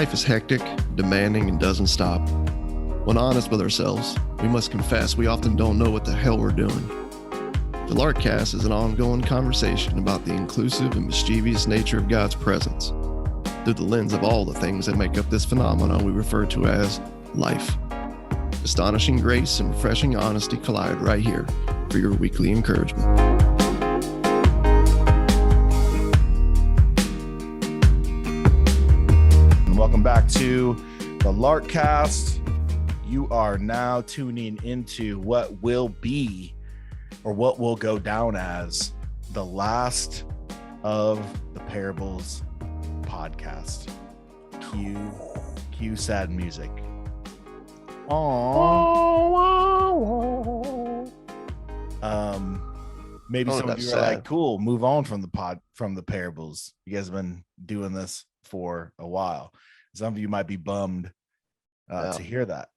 Life is hectic, demanding, and doesn't stop. When honest with ourselves, we must confess we often don't know what the hell we're doing. The LARKCAST is an ongoing conversation about the inclusive and mischievous nature of God's presence through the lens of all the things that make up this phenomenon we refer to as life. Astonishing grace and refreshing honesty collide right here for your weekly encouragement. Welcome back to the LARKCAST. You are now tuning into what will be, or what will go down as, the last of the Parables podcast. Cue sad music. Maybe some of you are like, cool, move on from the Parables. You guys have been doing this for a while. Some of you might be bummed to hear that.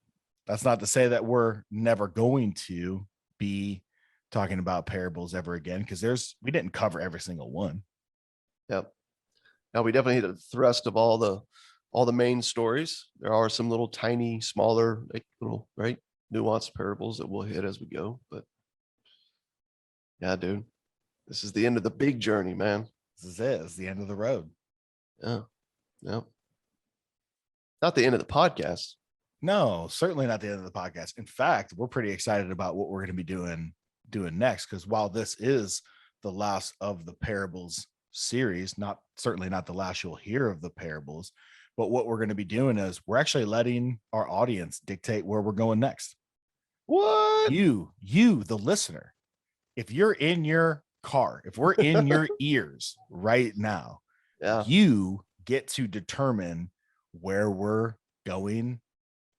That's not to say that we're never going to be talking about parables ever again, because we didn't cover every single one. Yep. Now we definitely hit a thrust of all the main stories. There are some little tiny, smaller, little nuanced parables that we'll hit as we go. But yeah, dude, this is the end of the big journey, man. This is it. It's the end of the road. Yeah. Yep. Not the end of the podcast. No, certainly not the end of the podcast. In fact, we're pretty excited about what we're going to be doing next, because while this is the last of the Parables series, certainly not the last you'll hear of the Parables, but what we're going to be doing is we're actually letting our audience dictate where we're going next. What? You, the listener, if you're in your car, if we're in your ears right now, you get to determine where we're going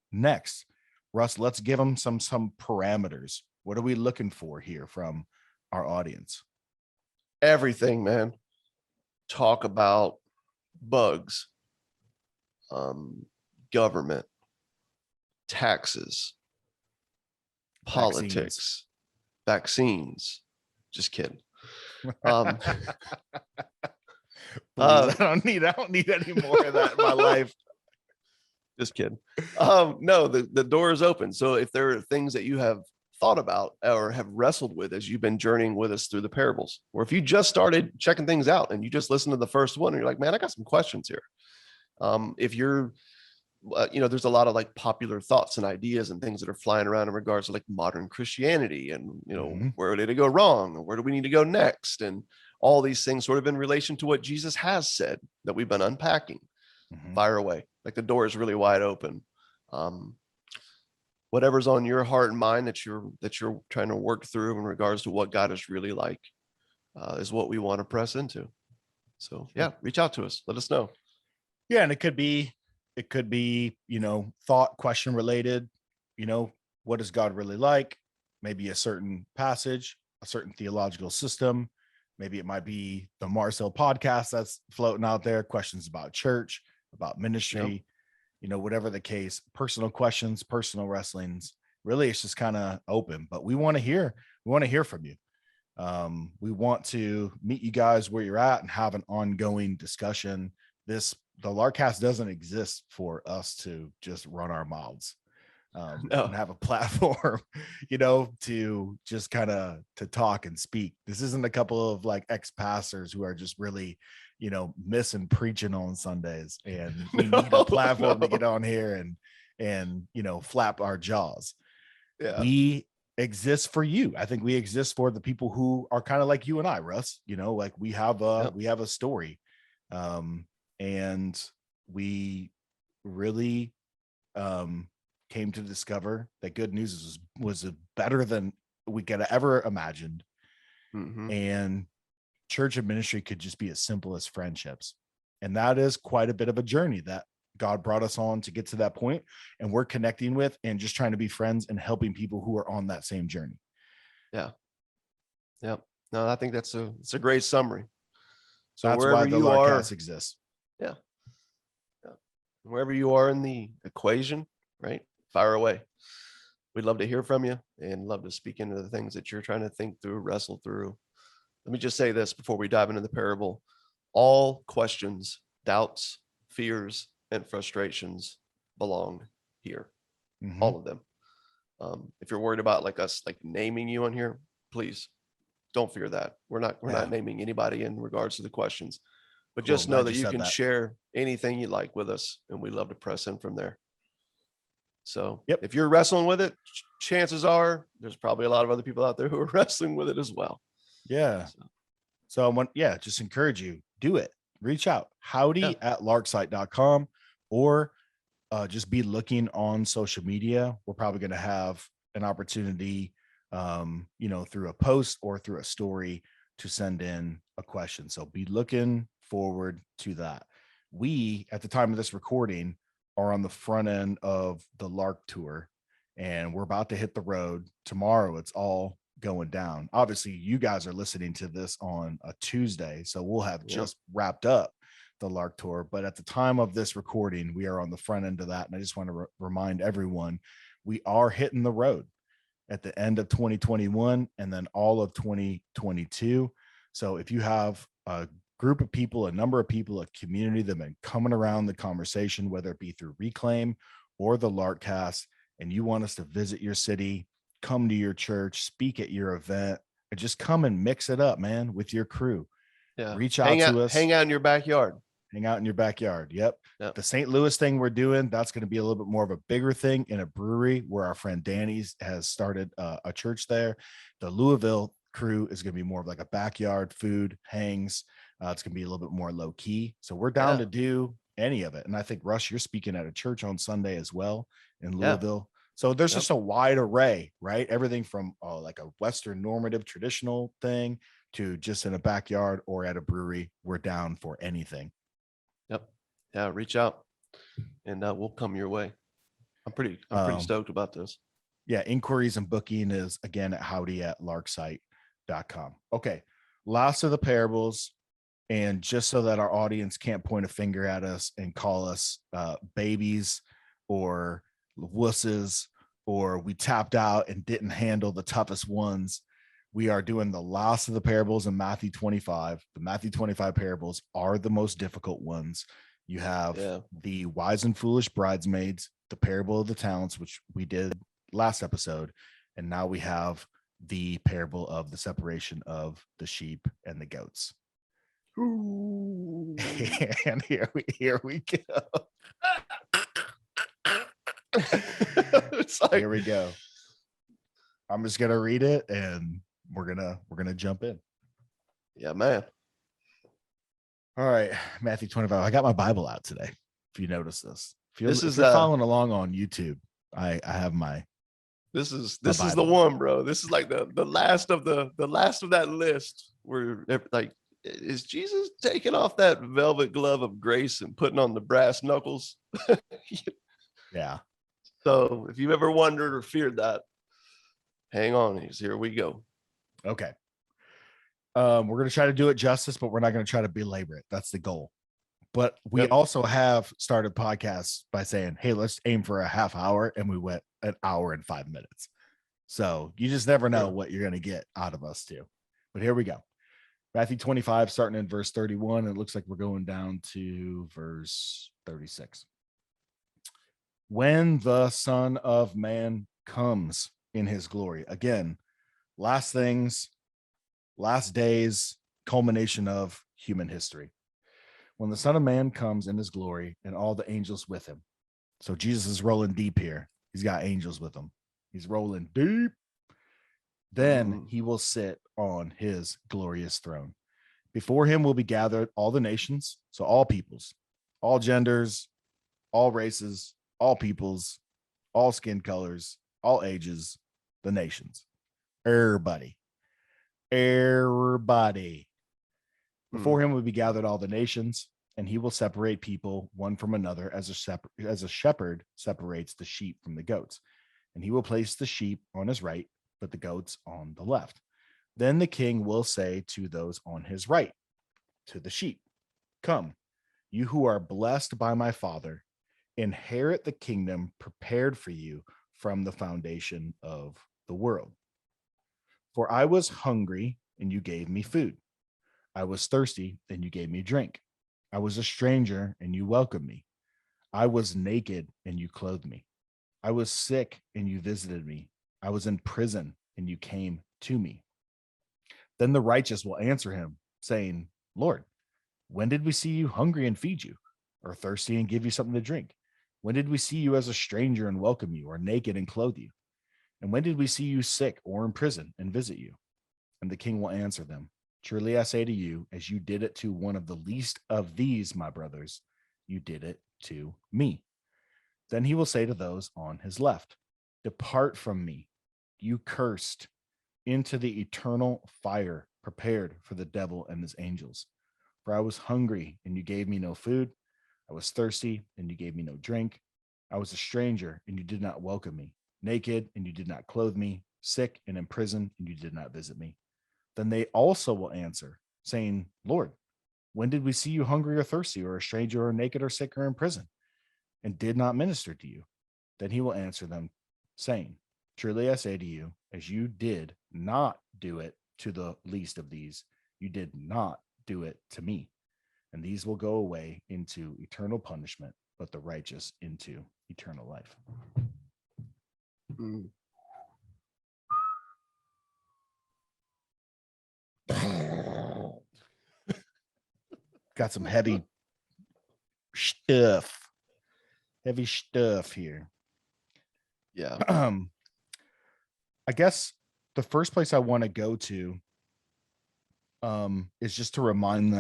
next. Russ, let's give them some parameters. What are we looking for here from our audience? Everything, man. Talk about bugs, government, taxes, politics, vaccines. Just kidding. I don't need any more of that in my life. Just kidding. No, the door is open. So if there are things that you have thought about or have wrestled with as you've been journeying with us through the parables, or if you just started checking things out and you just listened to the first one and you're like, man, I got some questions here. If you're, there's a lot of popular thoughts and ideas and things that are flying around in regards to modern Christianity and, where did it go wrong? Or where do we need to go next? And all these things sort of in relation to what Jesus has said that we've been unpacking. Fire away. The door is really wide open. Whatever's on your heart and mind that you're trying to work through in regards to what God is really like is what we want to press into. So yeah, reach out to us. Let us know. Yeah. And it could be, thought question related, what is God really like? Maybe a certain passage, a certain theological system. Maybe it might be the Marcel podcast that's floating out there, questions about church, about ministry, whatever the case, personal questions, personal wrestlings. Really, it's just kind of open, but we want to hear from you. We want to meet you guys where you're at and have an ongoing discussion. The LARKCAST doesn't exist for us to just run our mouths and have a platform, to just kind of to talk and speak. This isn't a couple of ex-pastors who are just really missing preaching on Sundays, and we need a platform to get on here and flap our jaws. Yeah. We exist for you. I think we exist for the people who are kind of like you and I, Russ. We have a story, and we really came to discover that good news was better than we could have ever imagined. And church and ministry could just be as simple as friendships. And that is quite a bit of a journey that God brought us on to get to that point. And we're connecting with and just trying to be friends and helping people who are on that same journey. Yeah. Yep. No, I think it's a great summary. So that's why the LARKCAST exists. Yeah. Wherever you are in the equation, right? Fire away. We'd love to hear from you and love to speak into the things that you're trying to think through, wrestle through. Let me just say this before we dive into the parable. All questions, doubts, fears, and frustrations belong here. Mhm. All of them. If you're worried about like us like naming you on here, please don't fear that. We're not naming anybody in regards to the questions, but Cool. just I'm know glad that you you said can that. share anything you like with us, and we love to press in from there. So Yep. if you're wrestling with it, chances are there's probably a lot of other people out there who are wrestling with it as well. Yeah. So I want, just encourage you, do it. Reach out, howdy@larksite.com, or just be looking on social media. We're probably going to have an opportunity, through a post or through a story to send in a question. So be looking forward to that. We, at the time of this recording, are on the front end of the Lark tour, and we're about to hit the road tomorrow. It's all going down. Obviously, you guys are listening to this on a Tuesday, so we'll have just wrapped up the Lark tour. But at the time of this recording, we are on the front end of that. And I just want to remind everyone, we are hitting the road at the end of 2021 and then all of 2022. So if you have a group of people, a number of people, a community that have been coming around the conversation, whether it be through Reclaim or the LARKCAST, and you want us to visit your city, come to your church, speak at your event, and just come and mix it up, man, with your crew. Yeah. Reach out to us. Hang out in your backyard. Hang out in your backyard. Yep. The St. Louis thing we're doing, that's going to be a little bit more of a bigger thing in a brewery where our friend Danny's has started a church there. The Louisville crew is going to be more of like a backyard food hangs. It's going to be a little bit more low key. So we're down to do any of it. And I think, Russ, you're speaking at a church on Sunday as well in Louisville. So there's just a wide array, right? Everything from like a Western normative traditional thing to just in a backyard or at a brewery. We're down for anything. Yep. Yeah. Reach out and we'll come your way. I'm pretty stoked about this. Yeah. Inquiries and booking is again at howdy@larksite.com. Okay. Last of the parables. And just so that our audience can't point a finger at us and call us babies or wusses, or we tapped out and didn't handle the toughest ones, we are doing the last of the parables in Matthew 25. The Matthew 25 parables are the most difficult ones. You have the wise and foolish bridesmaids, the parable of the talents, which we did last episode. And now we have the parable of the separation of the sheep and the goats. Ooh. And here we go. It's like, here we go. I'm just gonna read it and we're gonna jump in. Yeah, man. All right, Matthew 25. I got my Bible out today. If you notice this, if you're following along on YouTube, I have my. This is the one, bro. This is like the last of that list where like. Is Jesus taking off that velvet glove of grace and putting on the brass knuckles? Yeah. So if you've ever wondered or feared that, hang on. Here we go. Okay. We're going to try to do it justice, but we're not going to try to belabor it. That's the goal. But we also have started podcasts by saying, hey, let's aim for a half hour. And we went an hour and 5 minutes. So you just never know what you're going to get out of us too. But here we go. Matthew 25, starting in verse 31. It looks like we're going down to verse 36. When the Son of Man comes in his glory. Again, last things, last days, culmination of human history. When the Son of Man comes in his glory and all the angels with him. So Jesus is rolling deep here. He's got angels with him. He's rolling deep. Then he will sit on his glorious throne. Before him will be gathered all the nations, so all peoples, all genders, all races, all peoples, all skin colors, all ages, the nations. Everybody. Before him will be gathered all the nations, and he will separate people one from another as a shepherd separates the sheep from the goats. And he will place the sheep on his right, but the goats on the left. Then the king will say to those on his right, to the sheep, come, you who are blessed by my Father, inherit the kingdom prepared for you from the foundation of the world. For I was hungry, and you gave me food. I was thirsty, and you gave me drink. I was a stranger, and you welcomed me. I was naked and you clothed me. I was sick and you visited me. I was in prison and you came to me. Then the righteous will answer him, saying, Lord, when did we see you hungry and feed you, or thirsty and give you something to drink? When did we see you as a stranger and welcome you, or naked and clothe you? And when did we see you sick or in prison and visit you? And the king will answer them, truly I say to you, as you did it to one of the least of these, my brothers, you did it to me. Then he will say to those on his left, depart from me, you cursed, into the eternal fire prepared for the devil and his angels. For I was hungry and you gave me no food. I was thirsty and you gave me no drink. I was a stranger and you did not welcome me, naked and you did not clothe me, sick and in prison and you did not visit me. Then they also will answer, saying, Lord, when did we see you hungry or thirsty or a stranger or naked or sick or in prison and did not minister to you? Then he will answer them, saying, truly I say to you, as you did not do it to the least of these, you did not do it to me. And these will go away into eternal punishment, but the righteous into eternal life. Mm. Got some heavy stuff here. Yeah. I guess the first place I want to go to is just to remind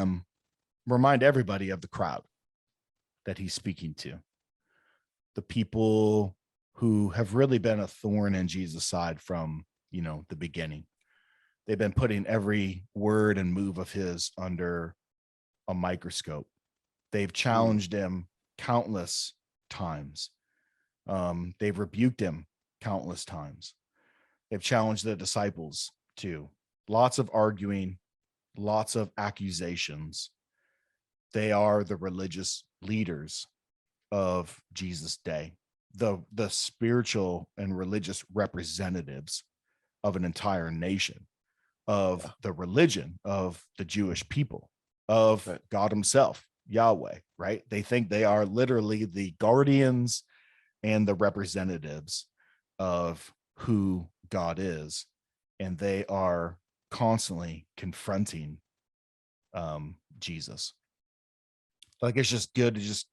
everybody of the crowd that he's speaking to. The people who have really been a thorn in Jesus' side from, the beginning. They've been putting every word and move of his under a microscope. They've challenged him countless times. They've rebuked him countless times. They've challenged the disciples too. Lots of arguing, lots of accusations. They are the religious leaders of Jesus' day, the spiritual and religious representatives of an entire nation, of the religion of the Jewish people, of God himself, Yahweh, right? They think they are literally the guardians and the representatives of who God is. And they are constantly confronting Jesus. Like, it's just good to just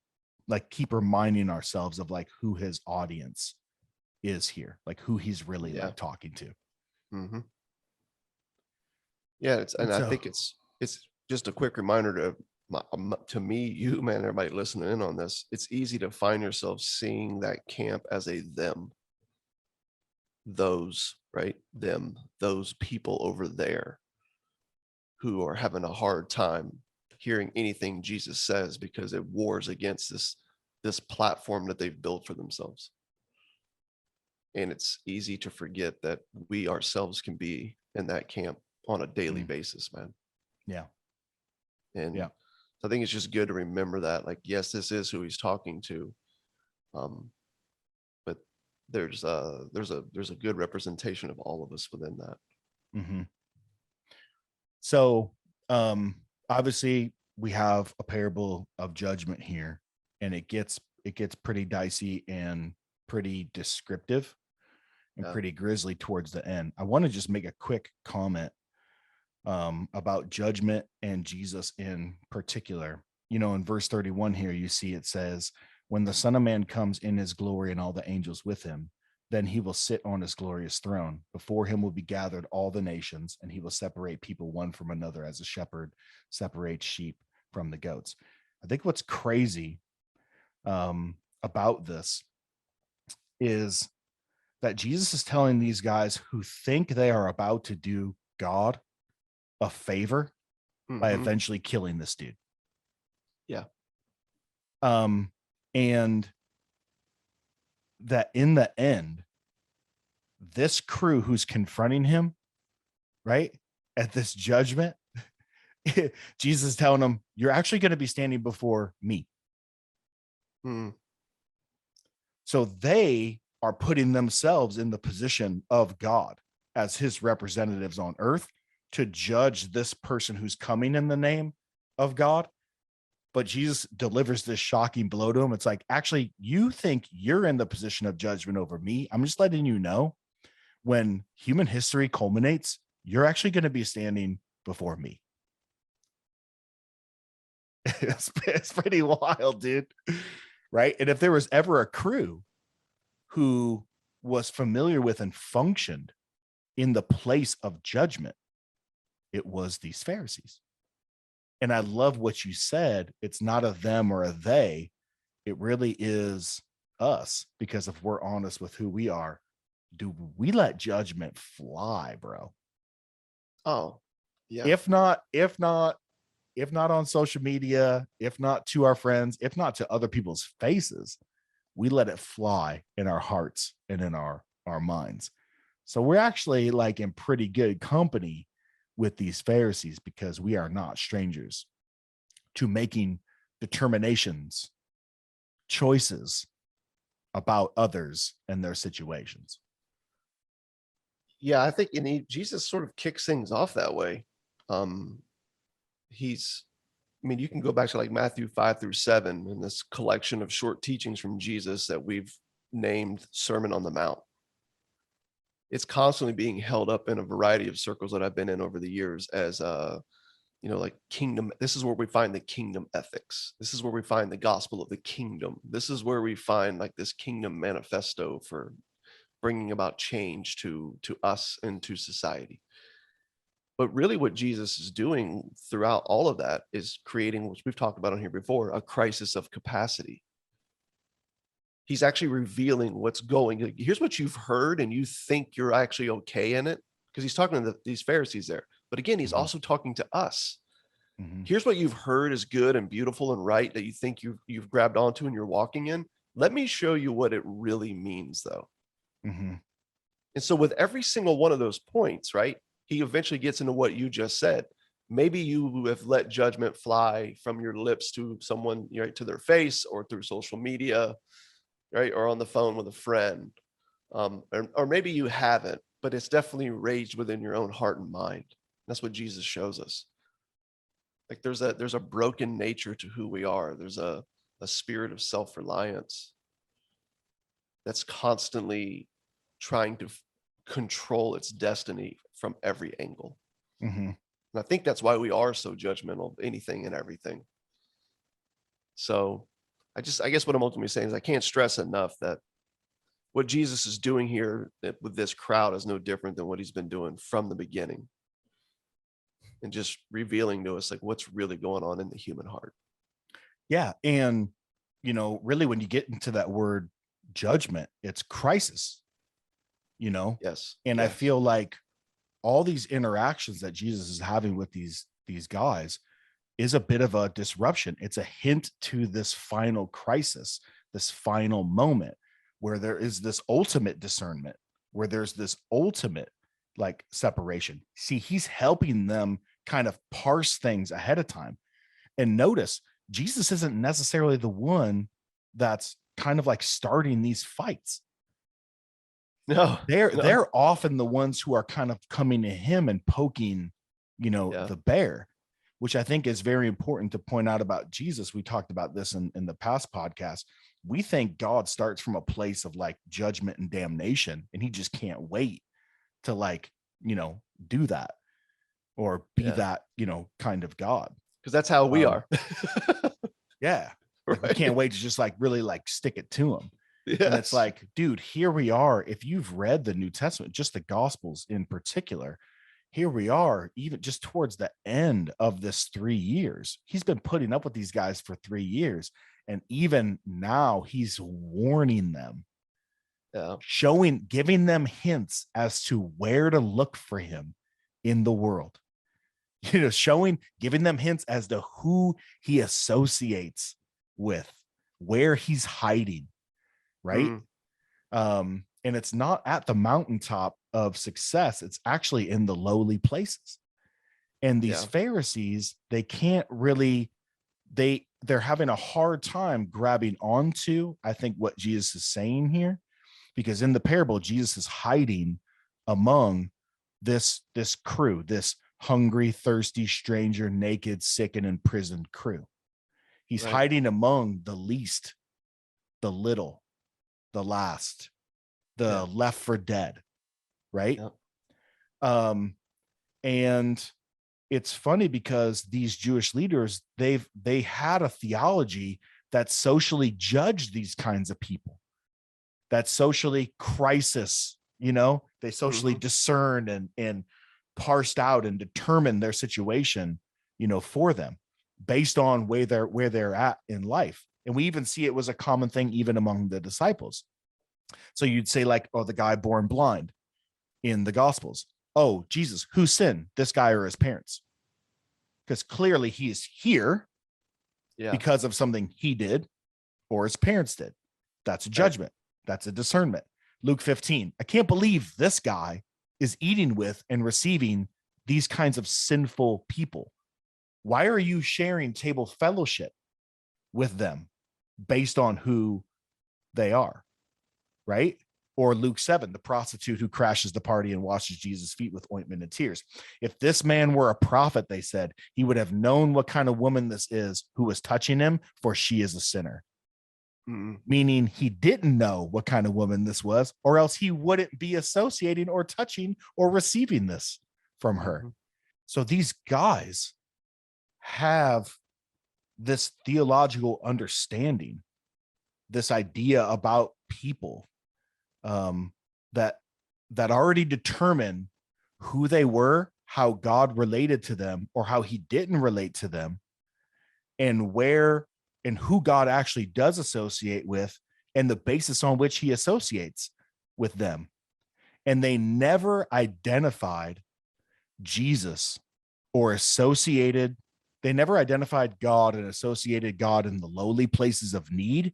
like keep reminding ourselves of like who his audience is here, like who he's really like talking to. Mm-hmm. Yeah, I think it's just a quick reminder to me, you, man, everybody listening in on this. It's easy to find yourself seeing that camp as a them, those, right? Them, those people over there who are having a hard time hearing anything Jesus says because it wars against this platform that they've built for themselves. And it's easy to forget that we ourselves can be in that camp on a daily basis, man. Yeah. And I think it's just good to remember that, like, yes, this is who he's talking to. But there's a good representation of all of us within that. Mm-hmm. So obviously we have a parable of judgment here, and it gets pretty dicey and pretty descriptive and pretty grisly towards the end. I want to just make a quick comment about judgment and Jesus in particular. In verse 31 here, you see it says, when the Son of Man comes in his glory and all the angels with him, then he will sit on his glorious throne. Before him will be gathered all the nations, and he will separate people one from another as a shepherd separates sheep from the goats. I think what's crazy about this is that Jesus is telling these guys who think they are about to do God a favor by eventually killing this dude. Yeah. And that in the end, this crew who's confronting him, right, at this judgment, Jesus is telling them, you're actually going to be standing before me. So they are putting themselves in the position of God as his representatives on earth to judge this person who's coming in the name of God. But Jesus delivers this shocking blow to him. It's like, actually, you think you're in the position of judgment over me. I'm just letting you know, when human history culminates, you're actually going to be standing before me. It's pretty wild, dude. Right. And if there was ever a crew who was familiar with and functioned in the place of judgment, it was these Pharisees. And I love what you said. It's not a them or a they. It really is us, because if we're honest with who we are, do we let judgment fly, bro? Oh, yeah. If not on social media, if not to our friends, if not to other people's faces, we let it fly in our hearts and in our minds. So we're actually like in pretty good company with these Pharisees, because we are not strangers to making determinations, choices about others and their situations. Yeah, I think Jesus sort of kicks things off that way. You can go back to like Matthew 5-7 and this collection of short teachings from Jesus that we've named Sermon on the Mount. It's constantly being held up in a variety of circles that I've been in over the years as like kingdom. This is where we find the kingdom ethics. This is where we find the gospel of the kingdom. This is where we find like this kingdom manifesto for bringing about change to us and to society. But really what Jesus is doing throughout all of that is creating, which we've talked about on here before, a crisis of capacity. He's actually revealing what's going. Here's what you've heard, and you think you're actually okay in it, because he's talking to these Pharisees there. But again, he's also talking to us. Here's what you've heard is good and beautiful and right that you think you've grabbed onto and you're walking in. Let me show you what it really means, though. And so with every single one of those points, right, he eventually gets into what you just said. Maybe you have let judgment fly from your lips to someone, right, to their face, or through social media, right, or on the phone with a friend, or maybe you haven't, but it's definitely raged within your own heart and mind. That's what Jesus shows us. Like there's a broken nature to who we are. There's a spirit of self-reliance that's constantly trying to control its destiny from every angle. And I think that's why we are so judgmental of anything and everything. So I guess what I'm ultimately saying is I can't stress enough that what Jesus is doing here with this crowd is no different than what he's been doing from the beginning, and just revealing to us like what's really going on in the human heart. Yeah. And, really when you get into that word judgment, it's crisis, Yes. And yes. I feel like all these interactions that Jesus is having with these guys is a bit of a disruption. It's a hint to this final crisis, this final moment where there is this ultimate discernment, where there's this ultimate like separation. See, he's helping them kind of parse things ahead of time. And notice, Jesus isn't necessarily the one that's kind of like starting these fights. No, they're often the ones who are kind of coming to him and poking, the bear, which I think is very important to point out about Jesus. We talked about this in the past podcast. We think God starts from a place of like judgment and damnation, and he just can't wait to like, do that or be that, kind of God. Because that's how we are. Yeah. Like, we can't wait to just like really like stick it to him. Yes. And it's like, dude, here we are. If you've read the New Testament, just the Gospels in particular, here we are, even just towards the end of this 3 years. He's been putting up with these guys for 3 years. And even now he's warning them, giving them hints as to where to look for him in the world, giving them hints as to who he associates with, where he's hiding. Right. And it's not at the mountaintop of success. It's actually in the lowly places. And these Pharisees, they can't really, they're having a hard time grabbing onto, I think, what Jesus is saying here, because in the parable, Jesus is hiding among this crew, this hungry, thirsty, stranger, naked, sick, and imprisoned crew. He's Right. hiding among the least, the little, the last, the left for dead. Right. Yeah. And it's funny because these Jewish leaders, they had a theology that socially judged these kinds of people, that socially crisis, they socially discerned and parsed out and determined their situation, for them based on where they're at in life. And we even see it was a common thing even among the disciples. So you'd say like, oh, the guy born blind in the Gospels. Oh, Jesus, who sinned, this guy or his parents? Because clearly he is here because of something he did or his parents did. That's a judgment. That's a discernment. Luke 15. I can't believe this guy is eating with and receiving these kinds of sinful people. Why are you sharing table fellowship with them based on who they are? Right? Or Luke 7, the prostitute who crashes the party and washes Jesus' feet with ointment and tears. If this man were a prophet, they said, he would have known what kind of woman this is who was touching him, for she is a sinner. Meaning he didn't know what kind of woman this was, or else he wouldn't be associating or touching or receiving this from her. So these guys have this theological understanding, this idea about people, that already determine who they were, how God related to them, or how he didn't relate to them, and where and who God actually does associate with, and the basis on which he associates with them. And they never identified Jesus or they never identified God and associated God in the lowly places of need,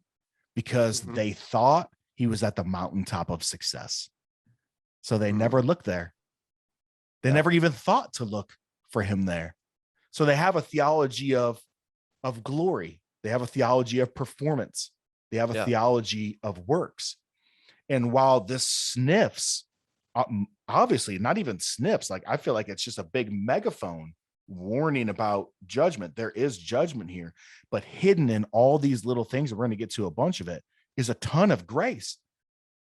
because they thought he was at the mountaintop of success. So they never looked there. They never even thought to look for him there. So they have a theology of glory. They have a theology of performance. They have a theology of works. And while this sniffs, obviously not even sniffs, like I feel like it's just a big megaphone warning about judgment. There is judgment here, but hidden in all these little things, we're going to get to a bunch of it, is a ton of grace,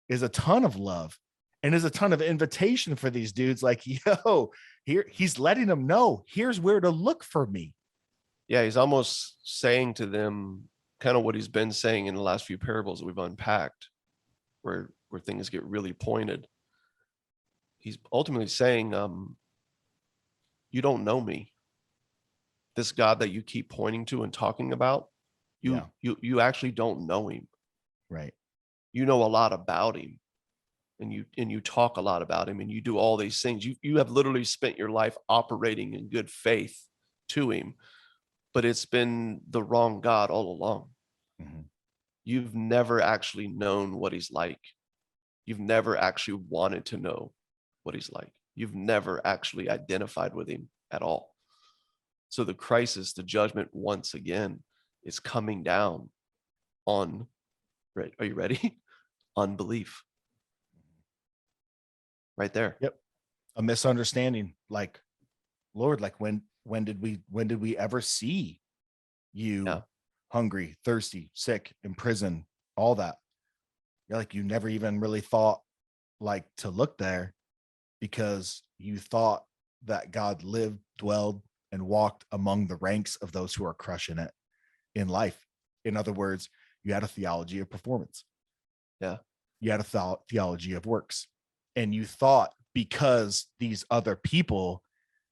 is a ton of love, and is a ton of invitation for these dudes. Like, yo, here he's letting them know, here's where to look for me. Yeah, he's almost saying to them kind of what he's been saying in the last few parables that we've unpacked, where things get really pointed. He's ultimately saying, you don't know me. This God that you keep pointing to and talking about, you actually don't know him. Right. You know a lot about him, and you talk a lot about him, and you do all these things. You have literally spent your life operating in good faith to him, but it's been the wrong God all along. You've never actually known what he's like. You've never actually wanted to know what he's like. You've never actually identified with him at all. So the crisis, the judgment, once again, is coming down on, right? Are you ready? Unbelief. Right there. Yep. A misunderstanding. Like, Lord, like when did we ever see you hungry, thirsty, sick, in prison, all that? You're like, you never even really thought like to look there, because you thought that God lived, dwelled, and walked among the ranks of those who are crushing it in life. In other words, you had a theology of performance. Yeah. You had a theology of works. And you thought because these other people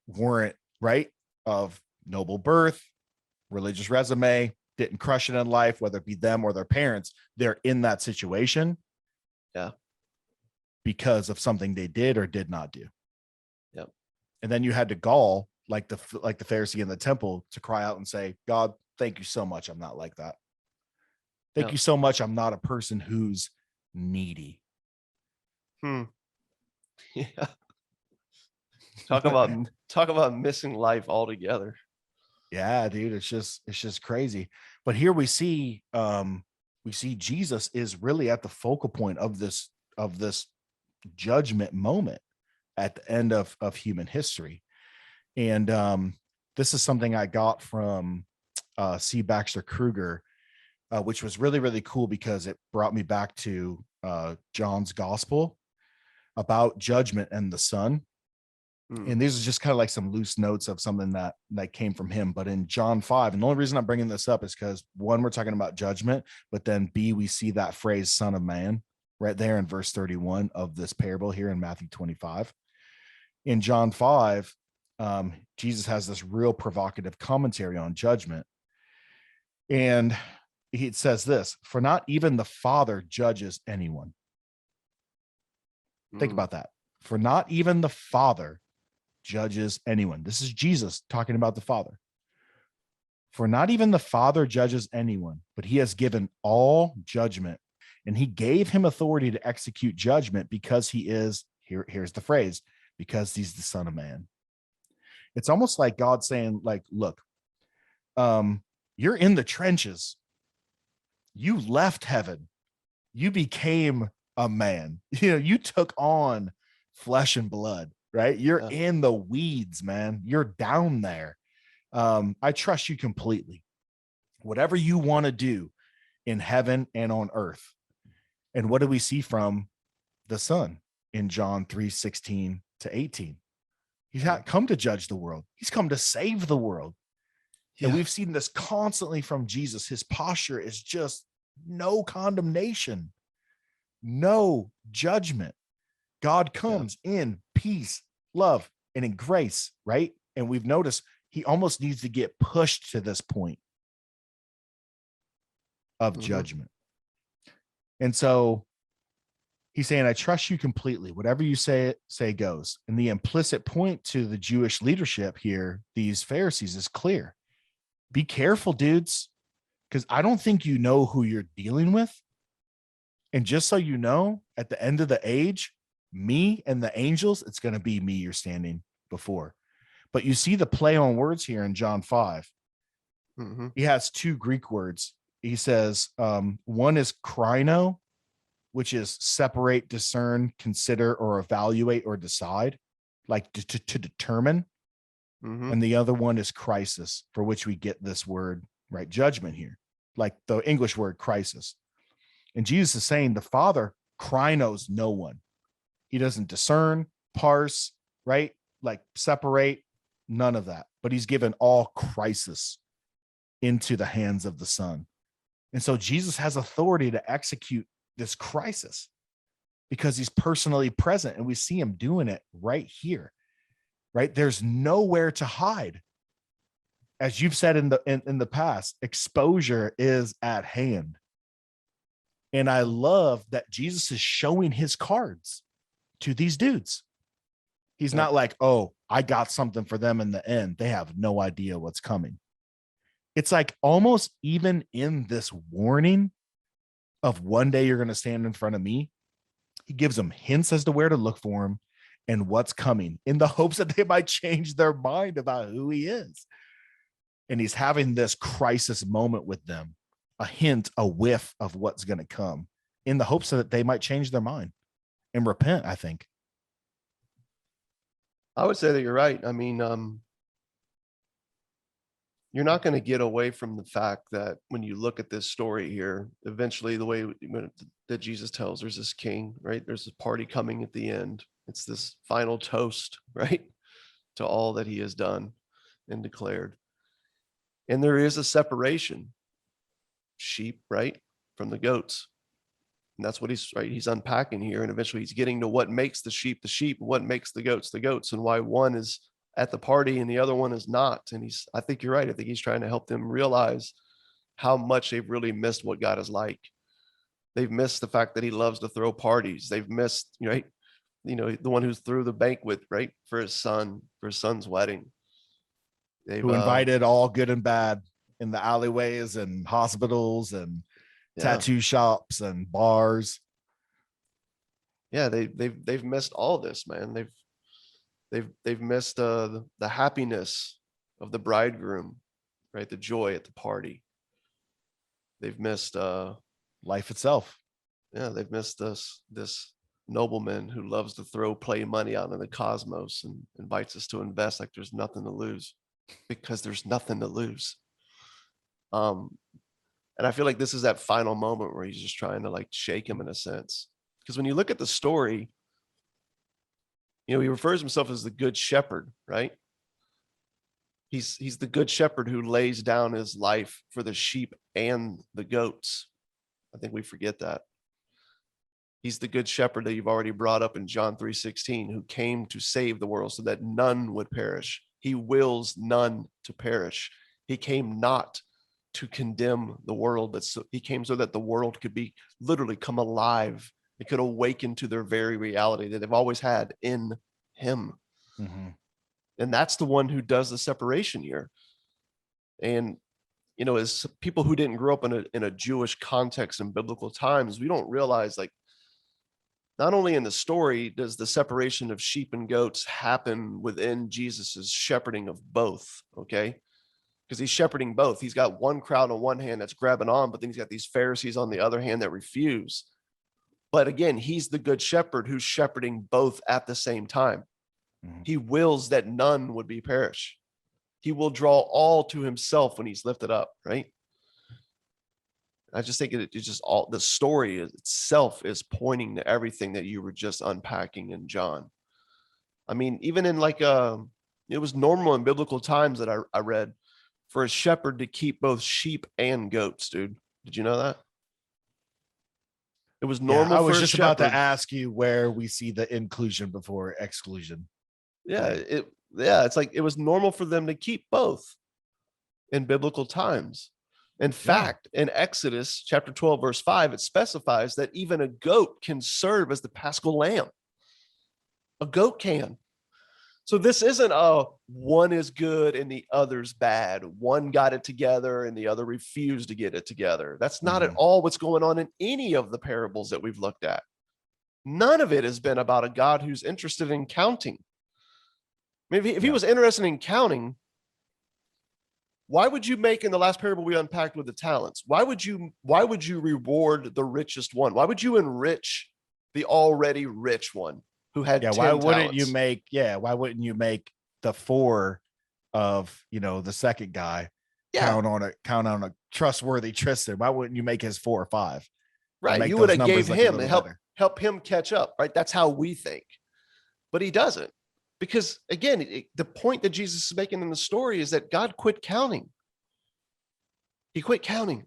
weren't, right, of noble birth, religious resume, didn't crush it in life, whether it be them or their parents, they're in that situation. Yeah. Because of something they did or did not do. Yep. And then you had to gall like the Pharisee in the temple to cry out and say, God, thank you so much. I'm not like that. Thank you so much. I'm not a person who's needy. Yeah. Talk about missing life altogether. Yeah, dude, it's just crazy. But here we see Jesus is really at the focal point of this judgment moment at the end of human history. And this is something I got from C. Baxter Kruger, which was really, really cool because it brought me back to John's gospel about judgment and the Son. And these are just kind of like some loose notes of something that came from him. But in John 5, and the only reason I'm bringing this up is because, one, we're talking about judgment, but then B, we see that phrase Son of Man right there in verse 31 of this parable here in Matthew 25. In John 5, Jesus has this real provocative commentary on judgment. And he says this: for not even the Father judges anyone. Think about that. For not even the Father judges anyone. This is Jesus talking about the Father. For not even the Father judges anyone, but he has given all judgment, and he gave him authority to execute judgment because he is, here's the phrase, because he's the Son of Man. It's almost like God saying, like, look, you're in the trenches. You left heaven. You became a man. You took on flesh and blood, right? You're in the weeds, man. You're down there. I trust you completely. Whatever you want to do in heaven and on earth. And what do we see from the Son in John 3:16 to 18? He's not come to judge the world. He's come to save the world. And we've seen this constantly from Jesus. His posture is just no condemnation, no judgment. God comes in peace, love, and in grace, right? And we've noticed he almost needs to get pushed to this point of judgment. And so he's saying, I trust you completely. Whatever you say goes. And the implicit point to the Jewish leadership here, these Pharisees, is clear. Be careful, dudes, because I don't think you know who you're dealing with. And just so you know, at the end of the age, me and the angels, it's going to be me you're standing before. But you see the play on words here in John 5. He has two Greek words. He says, one is krino, which is separate, discern, consider, or evaluate, or decide, like to determine. And the other one is crisis, for which we get this word, right? Judgment here, like the English word crisis. And Jesus is saying the Father krinos no one. He doesn't discern, parse, right? Like separate, none of that. But he's given all crisis into the hands of the Son. And so Jesus has authority to execute this crisis because he's personally present, and we see him doing it right here, right? There's nowhere to hide. As you've said in the past, exposure is at hand. And I love that Jesus is showing his cards to these dudes. He's not like, oh, I got something for them in the end. They have no idea what's coming. It's like almost even in this warning of one day you're going to stand in front of me, he gives them hints as to where to look for him and what's coming, in the hopes that they might change their mind about who he is. And he's having this crisis moment with them, a hint, a whiff of what's going to come, in the hopes that they might change their mind and repent, I think. I would say that you're right. I mean, you're not going to get away from the fact that when you look at this story here, eventually the way that Jesus tells, there's this king, right? There's a party coming at the end. It's this final toast, right, to all that he has done and declared. And there is a separation, sheep, right, from the goats. And that's what he's unpacking here. And eventually he's getting to what makes the sheep, what makes the goats, and why one is at the party and the other one is not. And I think you're right. I think he's trying to help them realize how much they've really missed what God is like. They've missed the fact that he loves to throw parties. They've missed, right, the one who threw the banquet, right, for his son's wedding. Who invited all good and bad in the alleyways and hospitals and tattoo shops and bars. Yeah, they've missed all this, man. They've missed the happiness of the bridegroom, right? The joy at the party. They've missed life itself. Yeah, they've missed this nobleman who loves to play money out in the cosmos and invites us to invest like there's nothing to lose, because there's nothing to lose. Um, and I feel like this is that final moment where he's just trying to like shake him in a sense. Because when you look at the story, he refers himself as the good shepherd, right? He's the good shepherd who lays down his life for the sheep and the goats. I think we forget that. He's the good shepherd that you've already brought up in John 3:16, who came to save the world so that none would perish. He wills none to perish. He came not to condemn the world, but he came so that the world could be literally come alive. It could awaken to their very reality that they've always had in him. Mm-hmm. And that's the one who does the separation here. And as people who didn't grow up in a Jewish context in biblical times, we don't realize, like, not only in the story does the separation of sheep and goats happen within Jesus's shepherding of both, okay? Because he's shepherding both. He's got one crowd on one hand that's grabbing on, but then he's got these Pharisees on the other hand that refuse. But again, he's the good shepherd who's shepherding both at the same time. Mm-hmm. He wills that none would be perish. He will draw all to himself when he's lifted up, right? I just think it's just all the story itself is pointing to everything that you were just unpacking in John. I mean, even in it was normal in biblical times that I read for a shepherd to keep both sheep and goats, dude. Did you know that? It was normal. I was just about to ask you where we see the inclusion before exclusion. It's like it was normal for them to keep both in biblical times. In fact, in Exodus chapter 12, verse 5, it specifies that even a goat can serve as the Paschal lamb. A goat can. So this isn't one is good and the other's bad. One got it together and the other refused to get it together. That's not at all what's going on in any of the parables that we've looked at. None of it has been about a God who's interested in counting. Maybe if he was interested in counting, why would you make in the last parable we unpacked with the talents? Why would you reward the richest one? Why would you enrich the already rich one who had 10 why wouldn't talents? Why wouldn't you make the 4 of the second guy count on a trustworthy Tristan? Why wouldn't you make his 4 or 5? Right. You would have gave him and help him catch up, right? That's how we think. But he doesn't. Because again, the point that Jesus is making in the story is that God quit counting. He quit counting.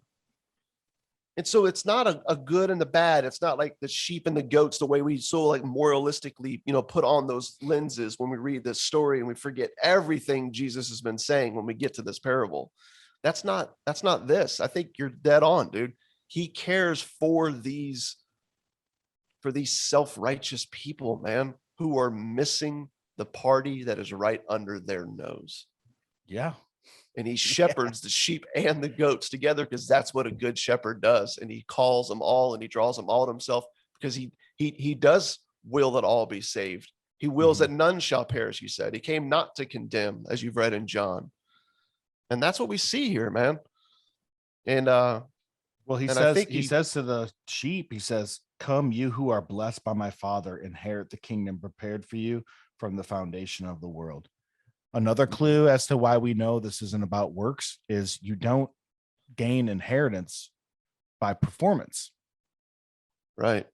And so it's not a good and the bad. It's not like the sheep and the goats, the way we so like moralistically, put on those lenses when we read this story and we forget everything Jesus has been saying when we get to this parable. That's not this. I think you're dead on, dude. He cares for these self-righteous people, man, who are missing the party that is right under their nose. Yeah. And he shepherds the sheep and the goats together because that's what a good shepherd does. And he calls them all and he draws them all to himself because he does will that all be saved. He wills that none shall perish, he said. He came not to condemn, as you've read in John. And that's what we see here, man. And he says to the sheep, he says, "Come, you who are blessed by my Father, inherit the kingdom prepared for you from the foundation of the world." Another clue as to why we know this isn't about works is you don't gain inheritance by performance. Right.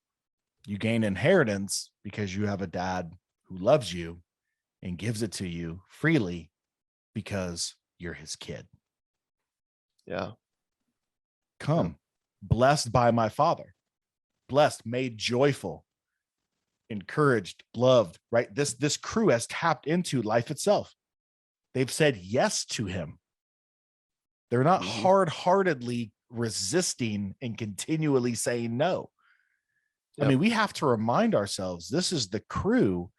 You gain inheritance because you have a dad who loves you and gives it to you freely because you're his kid. Yeah. Come, blessed by my Father, blessed, made joyful, encouraged, loved, right? This crew has tapped into life itself. They've said yes to him. They're not hard-heartedly resisting and continually saying no. Yep. I mean, we have to remind ourselves, this is the crew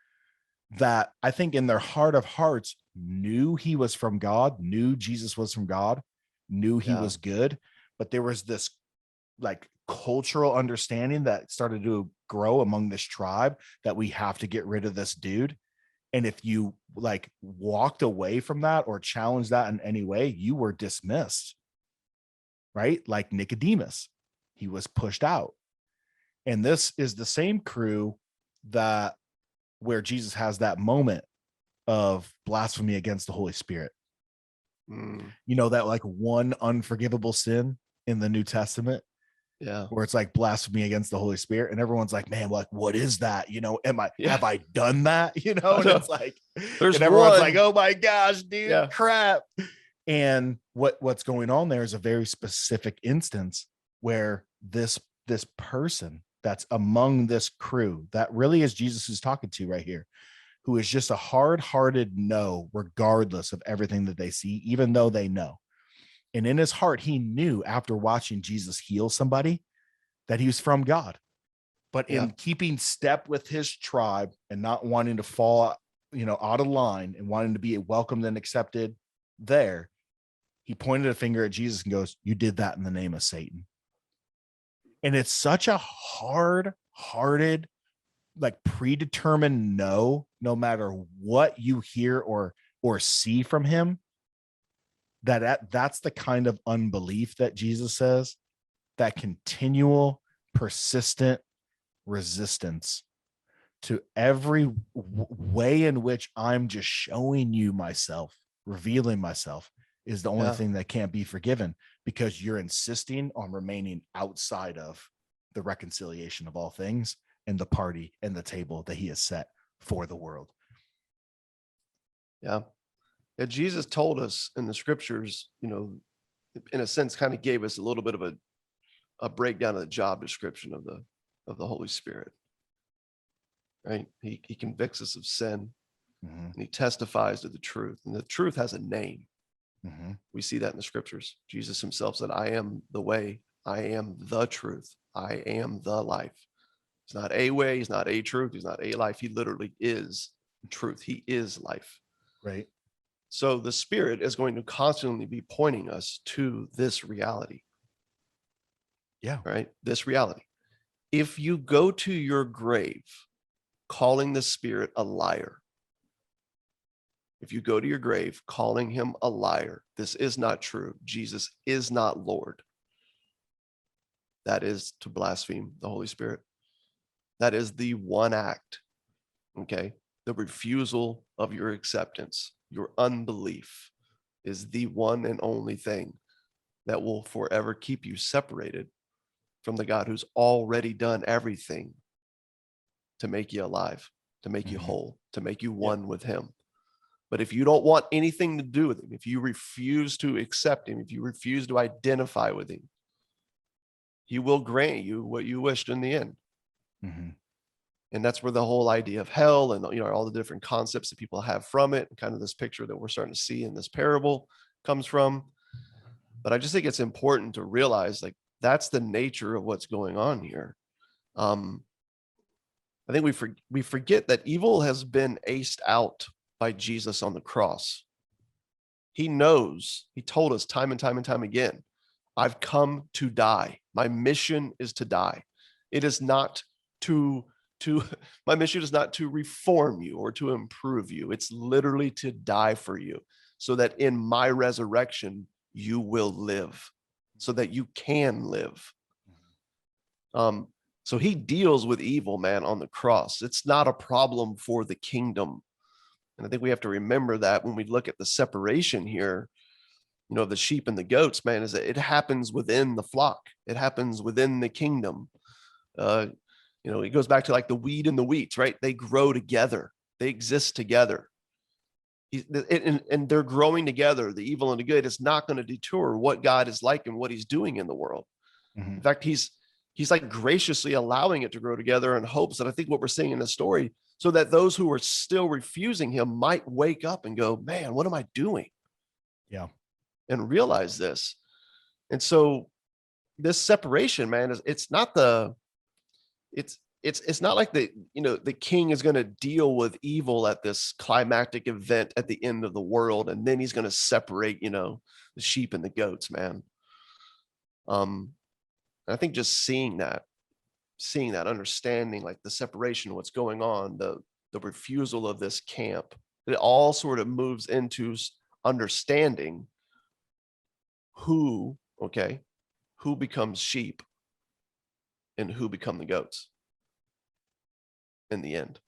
that I think in their heart of hearts knew he was from God, knew Jesus was from God, knew he was good. But there was this like cultural understanding that started to grow among this tribe that we have to get rid of this dude. And if you like walked away from that or challenged that in any way, you were dismissed, right? Like Nicodemus, he was pushed out. And this is the same crew that where Jesus has that moment of blasphemy against the Holy Spirit, You know, that like one unforgivable sin in the New Testament Yeah. where it's like blasphemy against the Holy Spirit, and everyone's like, man, like, what is that? You know, Yeah. have I done that? You know, and it's like, there's and everyone's one. like, oh my gosh, dude, Yeah. crap. And what's going on there is a very specific instance where this person that's among this crew that really is Jesus is talking to right here, who is just a hard-hearted no, regardless of everything that they see, even though they know. And in his heart, he knew after watching Jesus heal somebody that he was from God. But in keeping step with his tribe and not wanting to fall, you know, out of line and wanting to be welcomed and accepted there, he pointed a finger at Jesus and goes, "You did that in the name of Satan." And it's such a hard-hearted, like predetermined no matter what you hear or see from him, that's the kind of unbelief that Jesus says, that continual persistent resistance to every way in which I'm just showing you myself, revealing myself, is the only thing that can't be forgiven, because you're insisting on remaining outside of the reconciliation of all things and the party and the table that he has set for the world. Yeah. Jesus told us in the scriptures, you know, in a sense, kind of gave us a little bit of a breakdown of the job description of the Holy Spirit. Right? He convicts us of sin, and he testifies to the truth, and the truth has a name. We see that in the scriptures. Jesus himself said, "I am the way, I am the truth, I am the life." He's not a way, he's not a truth, he's not a life. He literally is truth. He is life. Right. So the Spirit is going to constantly be pointing us to this reality. Yeah. Right? This reality. If you go to your grave calling the Spirit a liar, if you go to your grave calling him a liar, this is not true, Jesus is not Lord, that is to blaspheme the Holy Spirit. That is the one act, okay? The refusal of your acceptance, your unbelief, is the one and only thing that will forever keep you separated from the God who's already done everything to make you alive, to make you whole, to make you one with him. But if you don't want anything to do with him, if you refuse to accept him, if you refuse to identify with him, he will grant you what you wished in the end. And that's where the whole idea of hell and, you know, all the different concepts that people have from it, and kind of this picture that we're starting to see in this parable comes from. But I just think it's important to realize, like, that's the nature of what's going on here. I think we forget that evil has been aced out by Jesus on the cross. He knows, he told us time and time again, I've come to die. My mission is to die. It is not to my mission is not to reform you or to improve you. It's literally to die for you, so that in my resurrection, you will live, so that you can live. So he deals with evil, man, on the cross. It's not a problem for the kingdom. And I think we have to remember that when we look at the separation here, you know, the sheep and the goats, man, is that it happens within the flock. It happens within the kingdom. You know, it goes back to like the weed and the wheat, right? They grow together. They exist together. And they're growing together. The evil and the good is not going to deter what God is like and what he's doing in the world. In fact, he's like graciously allowing it to grow together in hopes that I think what we're seeing in the story, so that those who are still refusing him might wake up and go, man, what am I doing? Yeah. And realize this. And so this separation, man, it's not the, it's not like the, you know, the king is going to deal with evil at this climactic event at the end of the world, and then he's going to separate, you know, the sheep and the goats, man. I think just seeing that, understanding like the separation, what's going on, the refusal of this camp, it all sort of moves into understanding who becomes sheep and who become the goats in the end.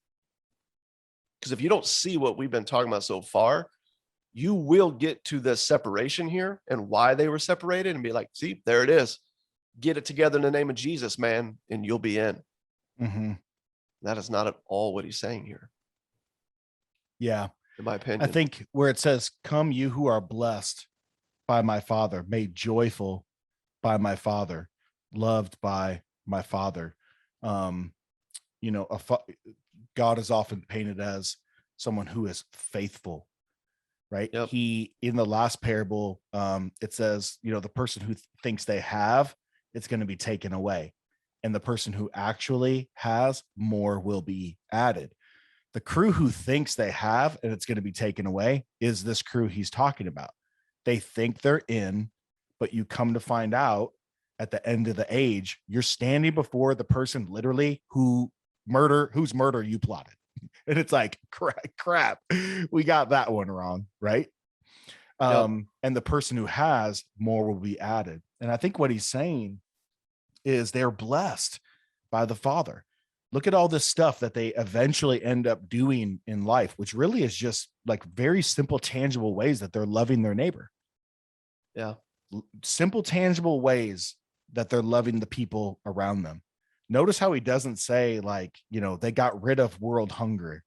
Because if you don't see what we've been talking about so far, you will get to the separation here and why they were separated and be like, see, there it is. Get it together in the name of Jesus, man, and you'll be in. Mm-hmm. That is not at all what he's saying here, Yeah. in my opinion. I think where it says, come you who are blessed by my Father, made joyful by my Father, loved by my Father. You know, God is often painted as someone who is faithful, right? Yep. He, in the last parable, it says, you know, the person who thinks they have, it's going to be taken away. And the person who actually has, more will be added. The crew who thinks they have and it's going to be taken away is this crew he's talking about. They think they're in, but you come to find out at the end of the age, you're standing before the person literally whose murder you plotted. And it's like, crap, we got that one wrong, right? Yep. And the person who has, more will be added. And I think what he's saying is they're blessed by the Father. Look at all this stuff that they eventually end up doing in life, which really is just like very simple, tangible ways that they're loving their neighbor. Yeah. Simple, tangible ways that they're loving the people around them. Notice how he doesn't say, like, you know, they got rid of world hunger.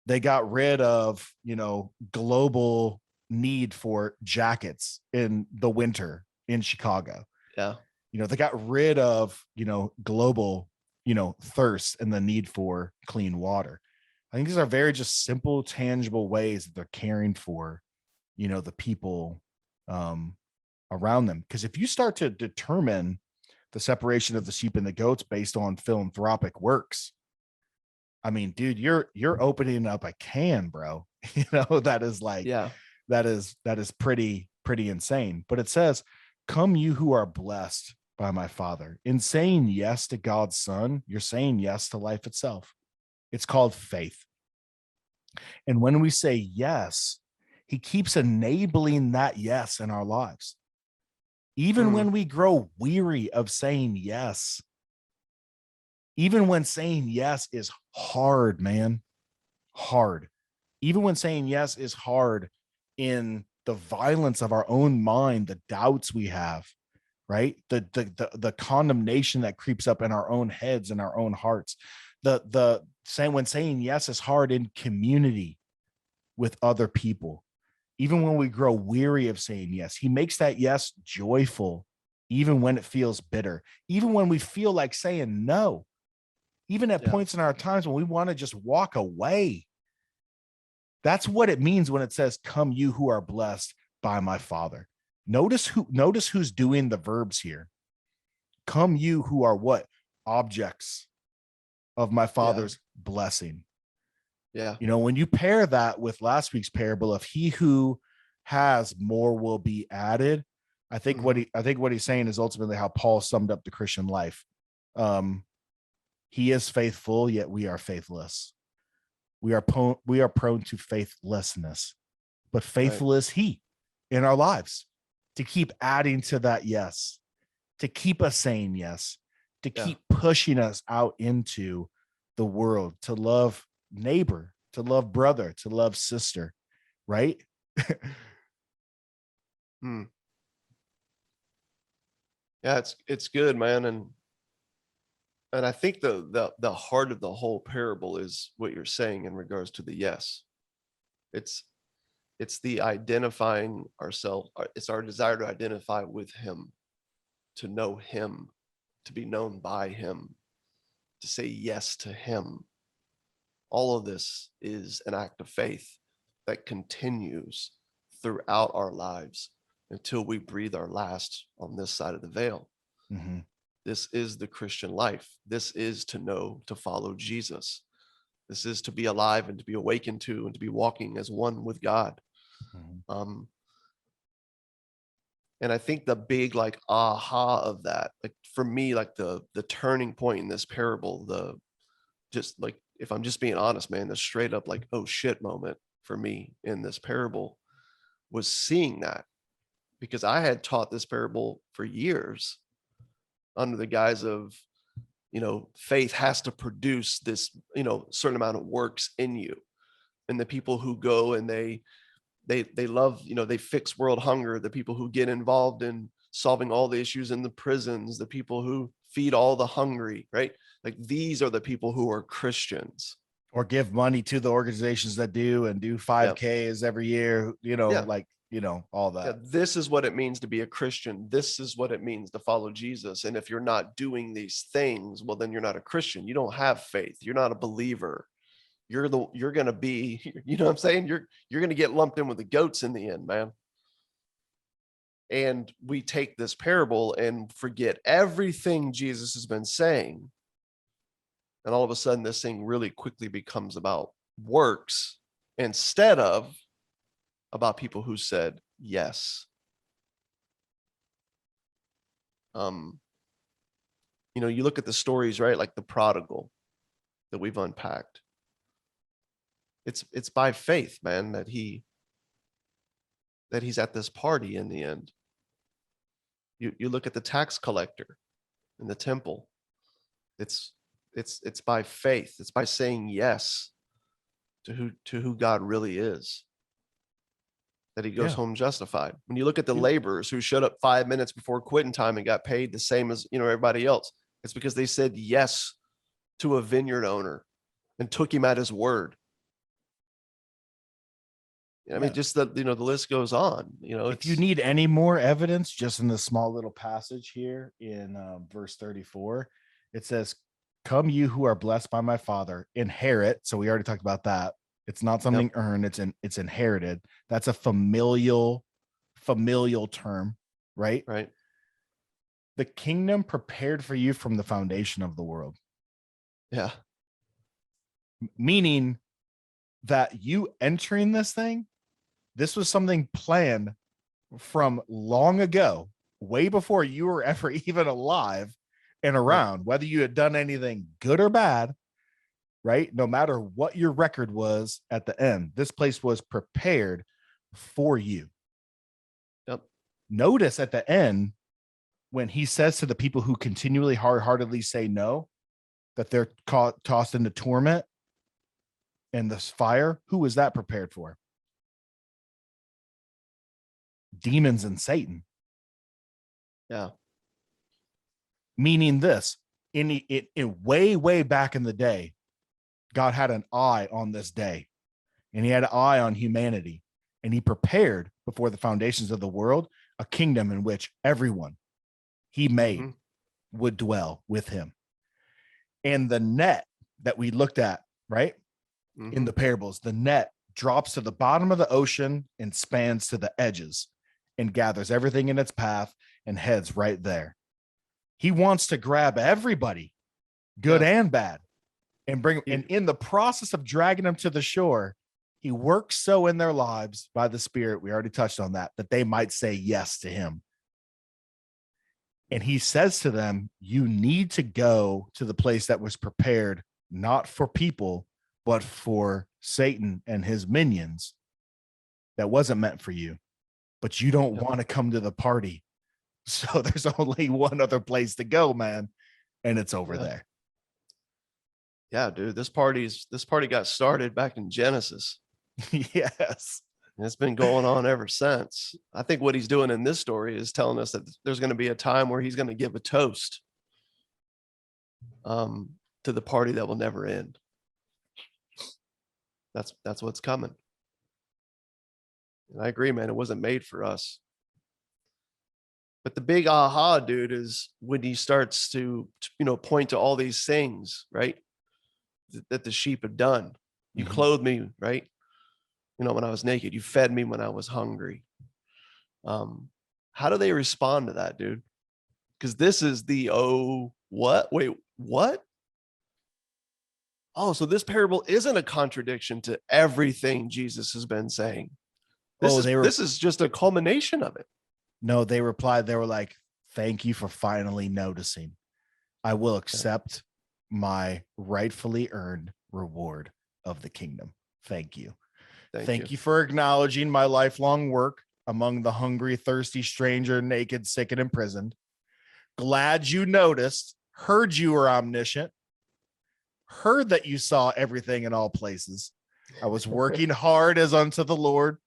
They got rid of, you know, global need for jackets in the winter in Chicago. Yeah. You know, they got rid of, you know, global, you know, thirst and the need for clean water. I think these are very just simple, tangible ways that they're caring for, you know, the people around them. Because if you start to determine the separation of the sheep and the goats based on philanthropic works, I mean, dude, you're opening up a can, bro. You know, that is like, Yeah. that is pretty insane. But it says, come you who are blessed by my Father. In saying yes to God's Son, you're saying yes to life itself. It's called faith. And when we say yes, he keeps enabling that yes in our lives. Even when we grow weary of saying yes, even when saying yes is hard, man, hard. Even when saying yes is hard in the violence of our own mind, the doubts we have, right? The condemnation that creeps up in our own heads and our own hearts. The saying, when saying yes is hard in community with other people. Even when we grow weary of saying yes, he makes that yes joyful, even when it feels bitter, even when we feel like saying no, even at points in our times when we want to just walk away. That's what it means when it says, come you who are blessed by my Father. Notice who's doing the verbs here. Come you who are what? Objects of my Father's blessing. Yeah. You know, when you pair that with last week's parable of he who has, more will be added. I think what he's saying is ultimately how Paul summed up the Christian life. He is faithful, yet we are faithless. We are prone to faithlessness, but faithful is he in our lives to keep adding to that yes, to keep us saying yes, to keep pushing us out into the world, to love neighbor, to love brother, to love sister, right? Yeah, it's good, man. And I think the heart of the whole parable is what you're saying in regards to the yes. It's the identifying ourselves. It's our desire to identify with him, to know him, to be known by him, to say yes to him. All of this is an act of faith that continues throughout our lives until we breathe our last on this side of the veil. Mm-hmm. This is the Christian life. This is to know, to follow Jesus. This is to be alive and to be awakened to and to be walking as one with God. Mm-hmm. And I think the big like aha of that, like for me, like the turning point in this parable, the just like, if I'm just being honest, man, the straight up like, oh shit moment for me in this parable was seeing that, because I had taught this parable for years under the guise of, you know, faith has to produce this, you know, certain amount of works in you. And the people who go and they they love, they fix world hunger, the people who get involved in solving all the issues in the prisons, the people who feed all the hungry, right? Like these are the people who are Christians. Or give money to the organizations that do 5Ks every year, all that. Yeah, this is what it means to be a Christian. This is what it means to follow Jesus. And if you're not doing these things, well, then you're not a Christian. You don't have faith. You're not a believer. You're going to be, you know what I'm saying? You're going to get lumped in with the goats in the end, man. And we take this parable and forget everything Jesus has been saying. And all of a sudden, this thing really quickly becomes about works instead of about people who said yes. You look at the stories, right? Like the prodigal that we've unpacked. It's by faith, man, that he's at this party in the end. You look at the tax collector in the temple. It's by faith. It's by saying yes to who God really is, that he goes home justified. When you look at the laborers who showed up 5 minutes before quitting time and got paid the same as everybody else, it's because they said yes to a vineyard owner and took him at his word. I mean, just the list goes on. If you need any more evidence, just in this small little passage here in verse 34, it says, "Come, you who are blessed by my Father, inherit." So we already talked about that. It's not something earned; it's inherited. That's a familial term, right? Right. The kingdom prepared for you from the foundation of the world. Yeah. Meaning that you entering this thing, this was something planned from long ago, way before you were ever even alive and around, whether you had done anything good or bad, right? No matter what your record was at the end, this place was prepared for you. Yep. Notice at the end, when he says to the people who continually hard-heartedly say no, that they're tossed into torment and this fire, who is that prepared for? Demons and Satan. Yeah. Meaning this, in way back in the day, God had an eye on this day, and he had an eye on humanity, and he prepared before the foundations of the world a kingdom in which everyone he made would dwell with him. And the net that we looked at, right, in the parables, the net drops to the bottom of the ocean and spans to the edges and gathers everything in its path and heads right there. He wants to grab everybody, good and bad, and bring them. And in the process of dragging them to the shore, he works so in their lives by the Spirit, we already touched on that they might say yes to him. And he says to them, you need to go to the place that was prepared, not for people, but for Satan and his minions. That wasn't meant for you, but you don't want to come to the party. So there's only one other place to go, man. And it's over there. Yeah, dude, this party got started back in Genesis. Yes. And it's been going on ever since. I think what he's doing in this story is telling us that there's going to be a time where he's going to give a toast to the party that will never end. That's what's coming. And I agree, man, it wasn't made for us. But the big aha, dude, is when he starts to point to all these things, right? That the sheep have done. You clothed me, right? When I was naked. You fed me when I was hungry. How do they respond to that, dude? Because this is the what? Wait, what? Oh, so this parable isn't a contradiction to everything Jesus has been saying. This is just a culmination of it. No, they replied, they were like, thank you for finally noticing. I will accept my rightfully earned reward of the kingdom. Thank you. Thank you for acknowledging my lifelong work among the hungry, thirsty, stranger, naked, sick, and imprisoned. Glad you noticed, heard you were omniscient, heard that you saw everything in all places. I was working hard as unto the Lord.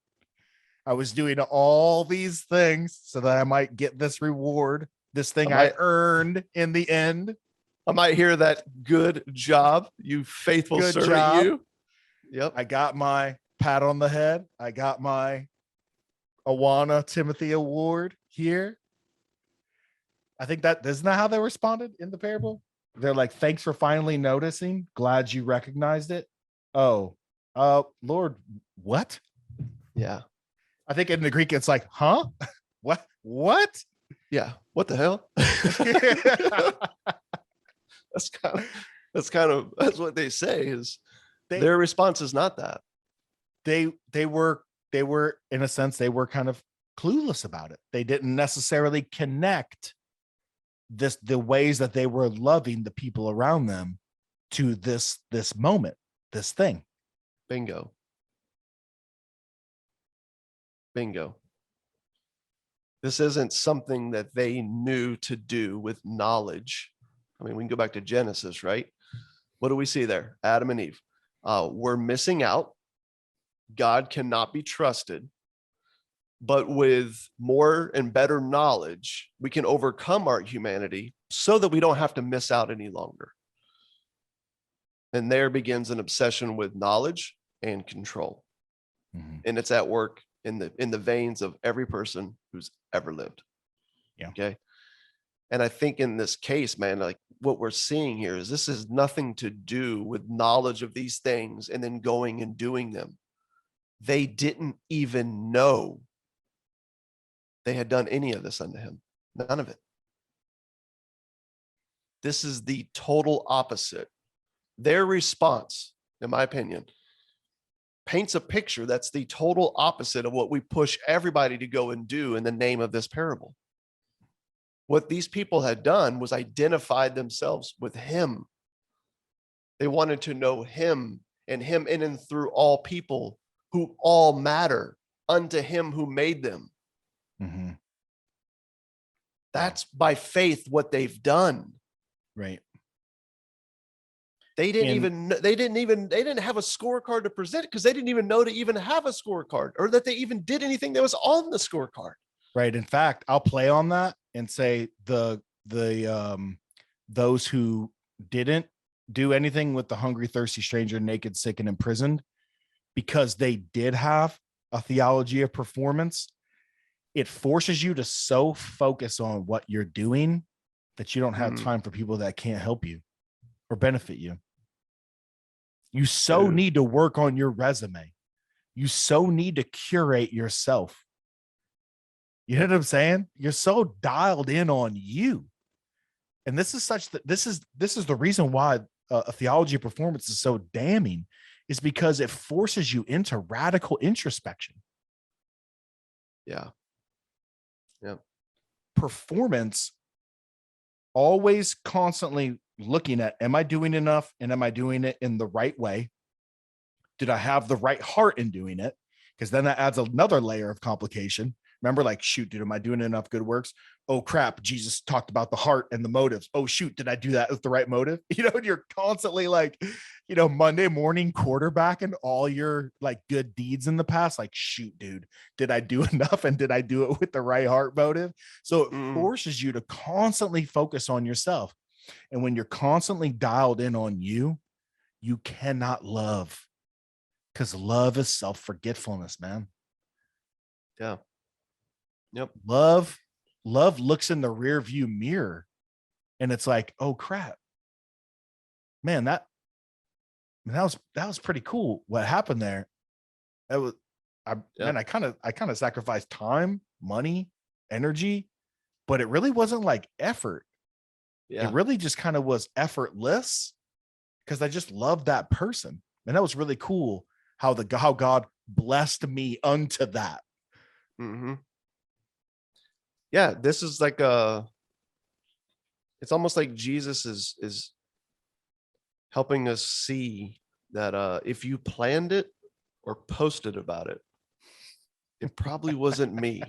I was doing all these things so that I might get this reward, this thing I earned in the end. I might hear that. Good job, you faithful Good servant. job. You. Yep. I got my pat on the head. I got my Awana Timothy Award here. I think that isn't that how they responded in the parable? They're like, thanks for finally noticing. Glad you recognized it. Oh, Lord, what? Yeah. I think in the Greek, it's like, huh? What? Yeah. What the hell? That's what they say is their response is not that. They were in a sense, they were kind of clueless about it. They didn't necessarily connect the ways that they were loving the people around them to this moment, this thing. Bingo. This isn't something that they knew to do with knowledge. I mean, we can go back to Genesis, right? What do we see there? Adam and Eve. We're missing out. God cannot be trusted. But with more and better knowledge, we can overcome our humanity so that we don't have to miss out any longer. And there begins an obsession with knowledge and control. Mm-hmm. And it's at work in the veins of every person who's ever lived. Yeah. Okay. And I think in this case, man, like what we're seeing here is this has nothing to do with knowledge of these things and then going and doing them. They didn't even know they had done any of this unto him. None of it. This is the total opposite. Their response, in my opinion, paints a picture that's the total opposite of what we push everybody to go and do in the name of this parable. What these people had done was identified themselves with him. They wanted to know him and him in and through all people who all matter unto him who made them. Mm-hmm. That's by faith what they've done. Right. They didn't have a scorecard to present because they didn't even know to even have a scorecard or that they even did anything that was on the scorecard. Right. In fact, I'll play on that and say those who didn't do anything with the hungry, thirsty stranger, naked, sick, and imprisoned, because they did have a theology of performance, it forces you to so focus on what you're doing that you don't have time for people that can't help you or benefit you. You so need to work on your resume. You so need to curate yourself. You know what I'm saying? You're so dialed in on you. And this is the reason why a theology of performance is so damning, is because it forces you into radical introspection. Yeah. Yeah. Performance, always constantly looking at, am I doing enough? And am I doing it in the right way? Did I have the right heart in doing it? Because then that adds another layer of complication. Remember, like, shoot, dude, am I doing enough good works? Oh, crap. Jesus talked about the heart and the motives. Oh, shoot, did I do that with the right motive? You know, and you're constantly like, you know, Monday morning quarterbacking all your like good deeds in the past. Like, shoot, dude, did I do enough? And did I do it with the right heart motive? So it forces you to constantly focus on yourself. And when you're constantly dialed in on you, you cannot love, because love is self-forgetfulness, man. Yeah. Yep. Love looks in the rear view mirror and it's like, oh crap, man, that was pretty cool. What happened there? I kind of sacrificed time, money, energy, but it really wasn't like effort. Yeah. It really just kind of was effortless because I just loved that person. And that was really cool how God blessed me unto that. Mm-hmm. Yeah, this is like it's almost like Jesus is helping us see that if you planned it or posted about it, it probably wasn't me.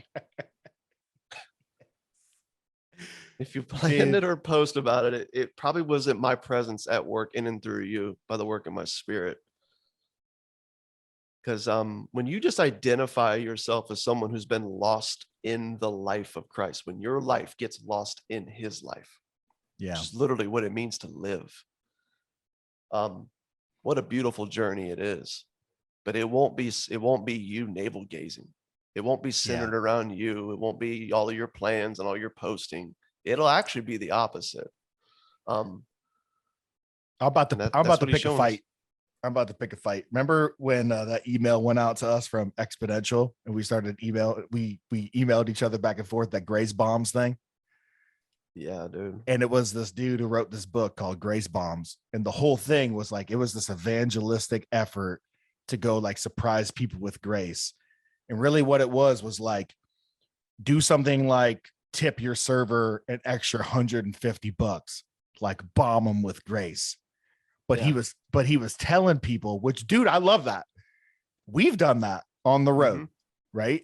If you planned it or post about it, it probably wasn't my presence at work in and through you by the work of my spirit. Because when you just identify yourself as someone who's been lost in the life of Christ, when your life gets lost in his life, Yeah. which is literally what it means to live. What a beautiful journey it is. But it won't be you navel gazing. It won't be centered around you. It won't be all of your plans and all your posting. It'll actually be the opposite. I'm about to pick a fight. I'm about to pick a fight. Remember when that email went out to us from Exponential and we started we emailed each other back and forth, that Grace Bombs thing? Yeah, dude. And it was this dude who wrote this book called Grace Bombs. And the whole thing was like, it was this evangelistic effort to go like surprise people with grace. And really what it was like, do something like tip your server an extra $150, like bomb them with grace. But he was telling people, which, dude, I love that. We've done that on the road, right?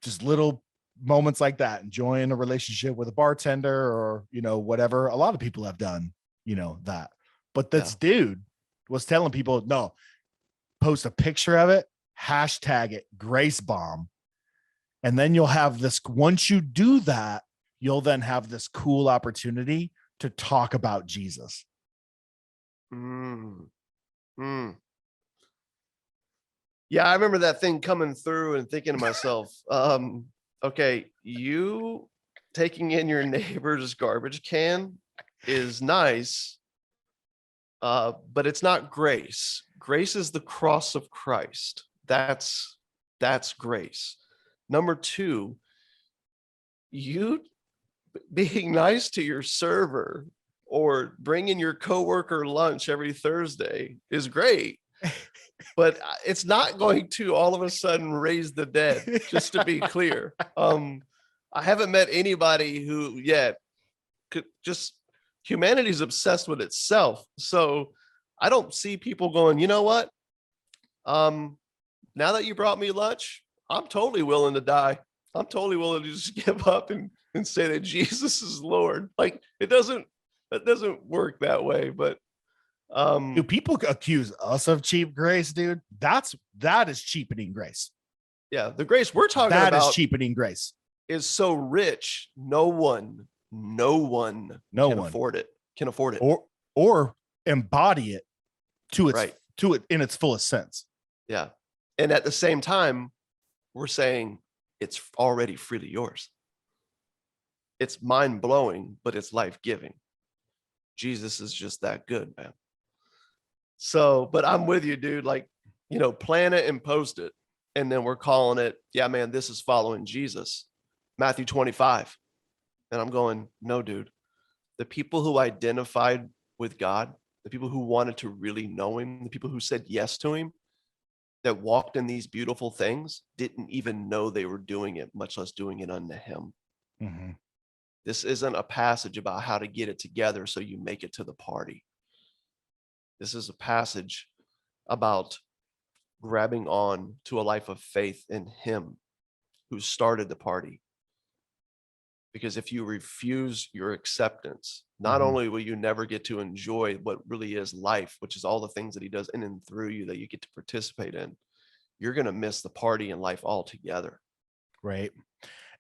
Just little moments like that, enjoying a relationship with a bartender or, whatever. A lot of people have done, that. But this dude was telling people, no, post a picture of it, hashtag it, Grace Bomb. And then you'll have this, once you do that, you'll then have this cool opportunity to talk about Jesus. Yeah, I remember that thing coming through and thinking to myself, okay, you taking in your neighbor's garbage can is nice, but it's not grace. Grace is the cross of Christ. That's grace. Number two, you being nice to your server or bringing your coworker lunch every Thursday is great, but it's not going to all of a sudden raise the dead, just to be clear. I haven't met anybody who yet could just, humanity's obsessed with itself. So I don't see people going, you know what? Now that you brought me lunch, I'm totally willing to die. I'm totally willing to just give up and say that Jesus is Lord. Like it doesn't work that way. But do people accuse us of cheap grace, dude? That is cheapening grace. Yeah, the grace we're talking about is cheapening grace. Is so rich, no one can afford it. Or embody it to it in its fullest sense. Yeah. And at the same time, we're saying it's already freely yours. It's mind-blowing, but it's life-giving. Jesus is just that good, man. So, but I'm with you, dude. Like, plan it and post it. And then we're calling it, yeah, man, this is following Jesus. Matthew 25. And I'm going, no, dude. The people who identified with God, the people who wanted to really know him, the people who said yes to him, that walked in these beautiful things, didn't even know they were doing it, much less doing it unto him. This isn't a passage about how to get it together so you make it to the party. This is a passage about grabbing on to a life of faith in him who started the party. Because if you refuse your acceptance, not only will you never get to enjoy what really is life, which is all the things that he does in and through you that you get to participate in, you're going to miss the party in life altogether. Right.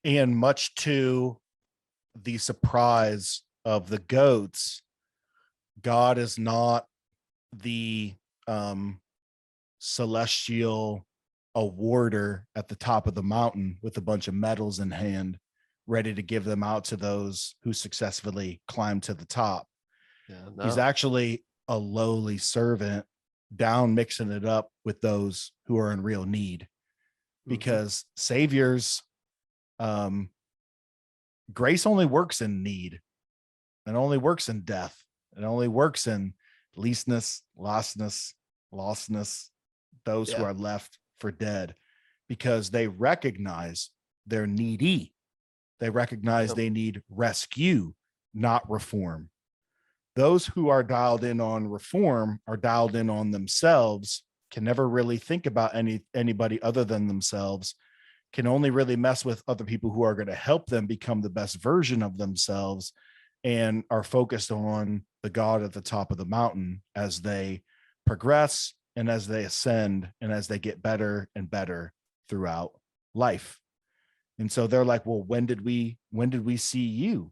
And much to the surprise of the goats, God is not the celestial awarder at the top of the mountain with a bunch of medals in hand, ready to give them out to those who successfully climb to the top. No. He's actually a lowly servant down, mixing it up with those who are in real need, because saviors, grace only works in need. It only works in death. It only works in leastness, lostness, those who are left for dead, because they recognize they're needy. They recognize they need rescue, not reform. Those who are dialed in on reform are dialed in on themselves, can never really think about anybody other than themselves, can only really mess with other people who are going to help them become the best version of themselves, and are focused on the God at the top of the mountain as they progress and as they ascend and as they get better and better throughout life. And so they're like, well, when did we see you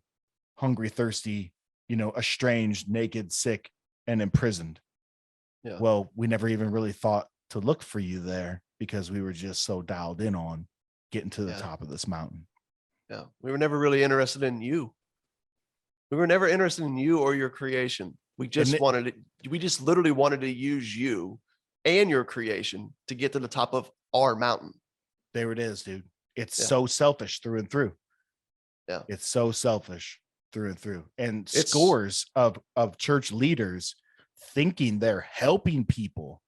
hungry, thirsty, estranged, naked, sick, and imprisoned? Yeah. Well, we never even really thought to look for you there because we were just so dialed in on getting to the top of this mountain. Yeah. We were never really interested in you. We were never interested in you or your creation. We just literally wanted to use you and your creation to get to the top of our mountain. There it is, dude. It's so selfish through and through. Yeah. It's so selfish through and through. And scores of church leaders thinking they're helping people,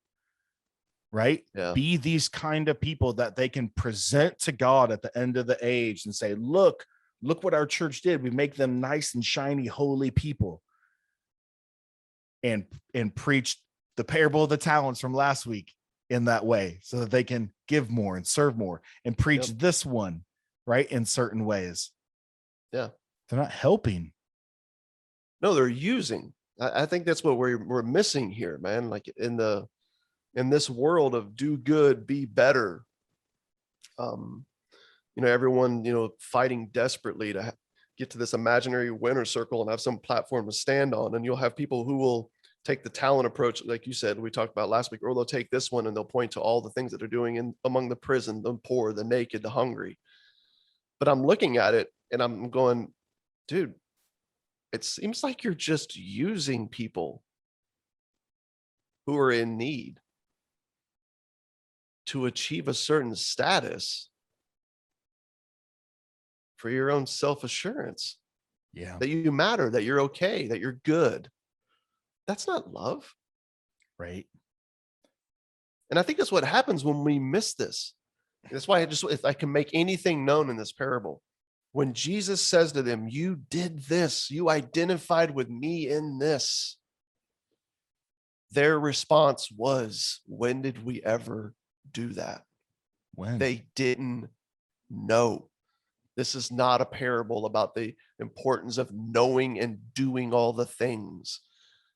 right? Yeah. Be these kind of people that they can present to God at the end of the age and say, look what our church did. We make them nice and shiny, holy people. And preach the parable of the talents from last week in that way so that they can give more and serve more and preach this one, right, in certain ways. Yeah. They're not helping. No, they're using. I think that's what we're missing here, man. Like in this world of do good, be better. Everyone, fighting desperately to get to this imaginary winner circle and have some platform to stand on. And you'll have people who will take the talent approach, like you said, we talked about last week, or they'll take this one and they'll point to all the things that they're doing among the prison, the poor, the naked, the hungry. But I'm looking at it and I'm going, dude, it seems like you're just using people who are in need to achieve a certain status for your own self-assurance. Yeah. That you matter, that you're okay, that you're good. That's not love. Right. And I think that's what happens when we miss this. That's why if I can make anything known in this parable, when Jesus says to them, you did this, you identified with me in this, their response was, when did we ever do that? When? They didn't know. This is not a parable about the importance of knowing and doing all the things.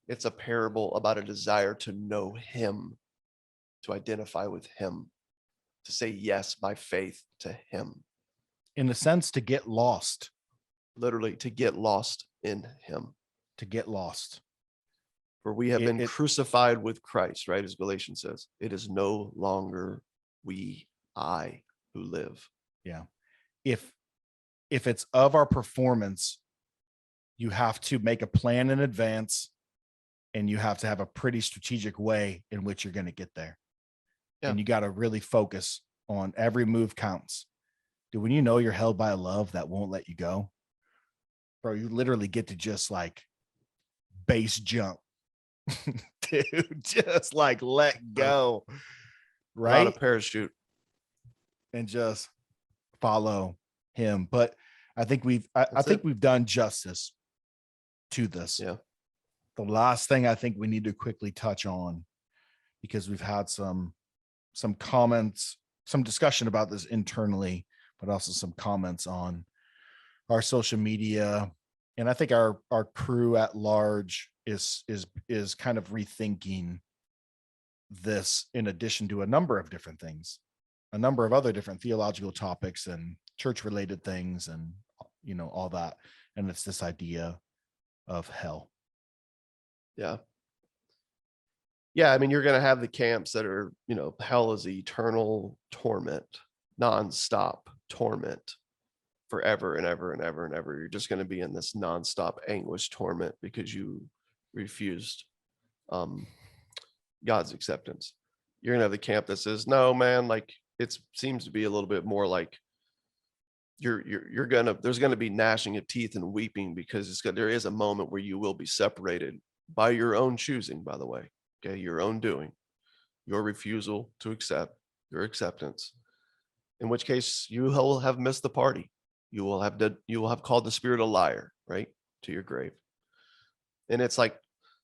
It's a parable about a desire to know him, to identify with him, to say yes by faith to him. In a sense, to get lost. Literally, to get lost in him. To get lost. For we have been crucified with Christ, right? As Galatians says, it is no longer I who live. Yeah. If it's of our performance, you have to make a plan in advance and you have to have a pretty strategic way in which you're going to get there. Yeah. And you got to really focus on every move counts. Dude, when you know you're held by a love that won't let you go, bro, you literally get to just like base jump. Dude, just like let go. Right? Not a parachute. And just follow him. But I think we've done justice to this. Yeah. The last thing I think we need to quickly touch on, because we've had some comments, some discussion about this internally, but also some comments on our social media. And I think our crew at large is kind of rethinking this, in addition to a number of different things, a number of other different theological topics and church related things and all that. And it's this idea of hell. Yeah. Yeah. I mean, you're going to have the camps that are, hell is eternal torment, nonstop torment forever and ever and ever and ever. You're just going to be in this nonstop anguish torment because you refused God's acceptance. You're going to have the camp that says, no, man, like it seems to be a little bit more like there's going to be gnashing of teeth and weeping because there is a moment where you will be separated by your own choosing, by the way, okay, your own doing, your refusal to accept, your acceptance, in which case you will have missed the party. You will have called the spirit a liar, right, to your grave. And it's like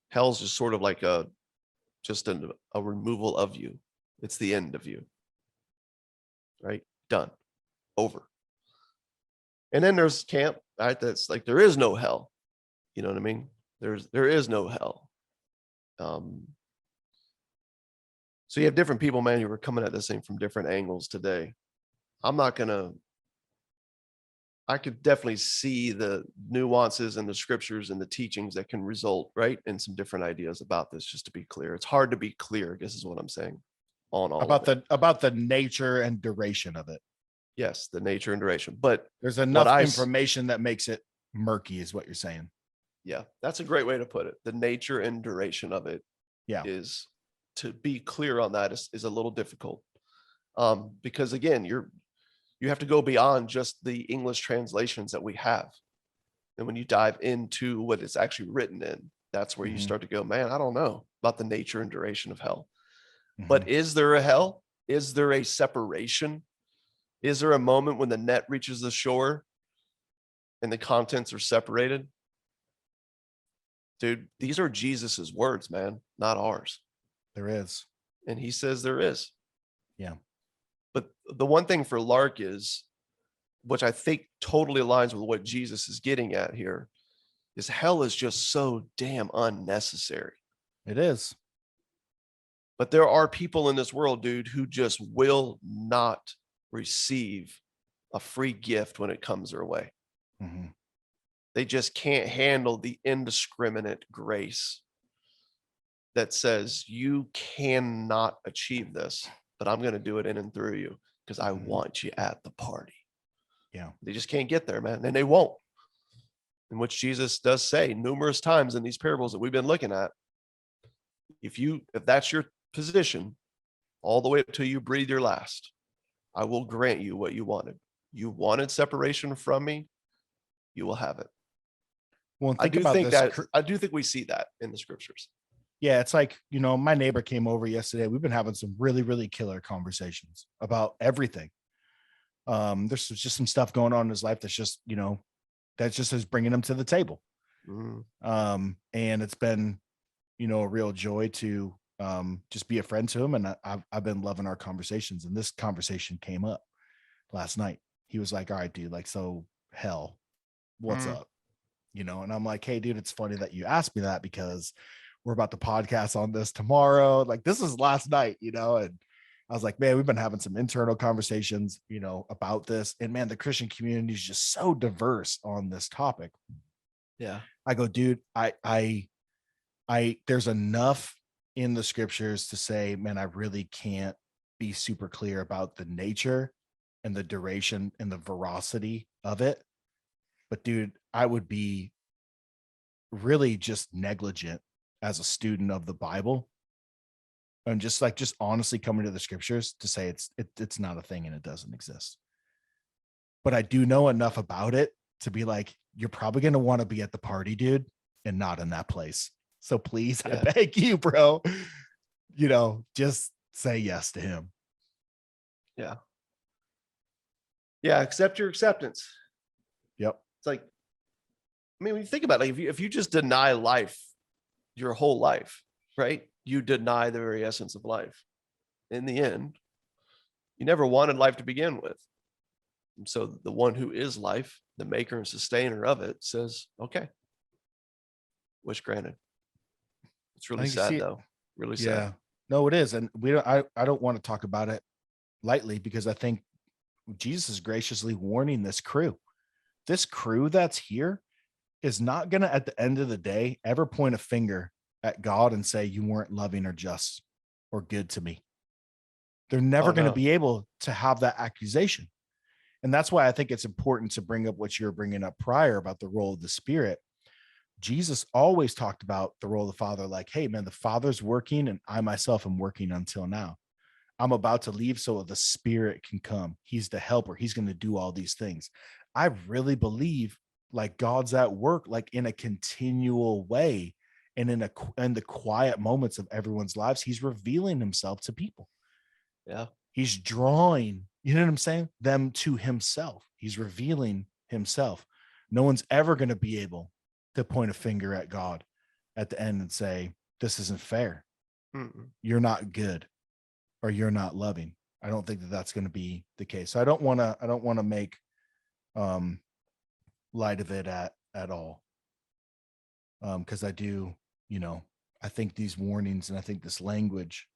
hell's just sort of like a removal of you. It's the end of you, right? Done, over. And then there's camp, right? That's like there is no hell. You know what I mean? There is no hell. So you have different people, man, who are coming at this thing from different angles today. I could definitely see the nuances and the scriptures and the teachings that can result, right, in some different ideas about this. Just to be clear, it's hard to be clear, I guess is what I'm saying on all about of it. about the nature and duration of it. Yes, the nature and duration. But there's enough information that makes it murky, is what you're saying. Yeah, that's a great way to put it. The nature and duration of it Yeah. is, to be clear on that is a little difficult. Because again, you have to go beyond just the English translations that we have. And when you dive into what it's actually written in, that's where you start to go, man, I don't know about the nature and duration of hell. But is there a hell? Is there a separation? Is there a moment when the net reaches the shore and the contents are separated? Dude, these are Jesus's words, man, not ours. There is. And he says there is. Yeah. But the one thing for Lark is, which I think totally aligns with what Jesus is getting at here, is hell is just so damn unnecessary. It is. But there are people in this world, dude, who just will not receive a free gift when it comes their way. They just can't handle the indiscriminate grace that says you cannot achieve this, but I'm going to do it in and through you because I want you at the party. Yeah. They just can't get there, man. And they won't. In which Jesus does say numerous times in these parables that we've been looking at, if that's your position, all the way up till you breathe your last, I will grant you what you wanted. You wanted separation from me, you will have it. Well, I do think we see that in the scriptures. Yeah, it's like, my neighbor came over yesterday. We've been having some really, really killer conversations about everything. There's just some stuff going on in his life that's just, that's just is bringing him to the table. And it's been, a real joy to just be a friend to him. And I've been loving our conversations. And this conversation came up last night. He was like, all right, dude, like, so hell, what's up? And I'm like, hey, dude, it's funny that you asked me that because we're about to podcast on this tomorrow. Like, this is last night, and I was like, man, we've been having some internal conversations, about this. And man, the Christian community is just so diverse on this topic. Yeah. I go, dude, I there's enough in the scriptures to say, man, I really can't be super clear about the nature and the duration and the veracity of it. But dude, I would be really just negligent as a student of the Bible and just honestly coming to the scriptures to say it's not a thing and it doesn't exist. But I do know enough about it to be like, you're probably going to want to be at the party, dude, and not in that place. So please, I beg you, bro, just say yes to him. Yeah. Yeah. Accept your acceptance. Yep. It's like, I mean, when you think about it, like if you just deny life your whole life, right? You deny the very essence of life. In the end, you never wanted life to begin with. And so the one who is life, the maker and sustainer of it, says, okay, wish granted. It's really sad though. Really sad. Yeah. No, it is. And I don't want to talk about it lightly because I think Jesus is graciously warning this crew. This crew that's here is not going to, at the end of the day, ever point a finger at God and say, you weren't loving or just or good to me. They're never going to be able to have that accusation. And that's why I think it's important to bring up what you're bringing up prior about the role of the Spirit. Jesus always talked about the role of the Father, like, hey, man, the Father's working and I myself am working until now. I'm about to leave so the Spirit can come. He's the helper. He's going to do all these things. I really believe like God's at work, like in a continual way and in the quiet moments of everyone's lives, he's revealing himself to people. Yeah. He's drawing, you know what I'm saying? Them to himself. He's revealing himself. No one's ever going to be able to point a finger at God at the end and say, this isn't fair. You're not good or you're not loving. I don't think that that's going to be the case. So I don't want to make light of it at all. Because I do, I think these warnings and I think this language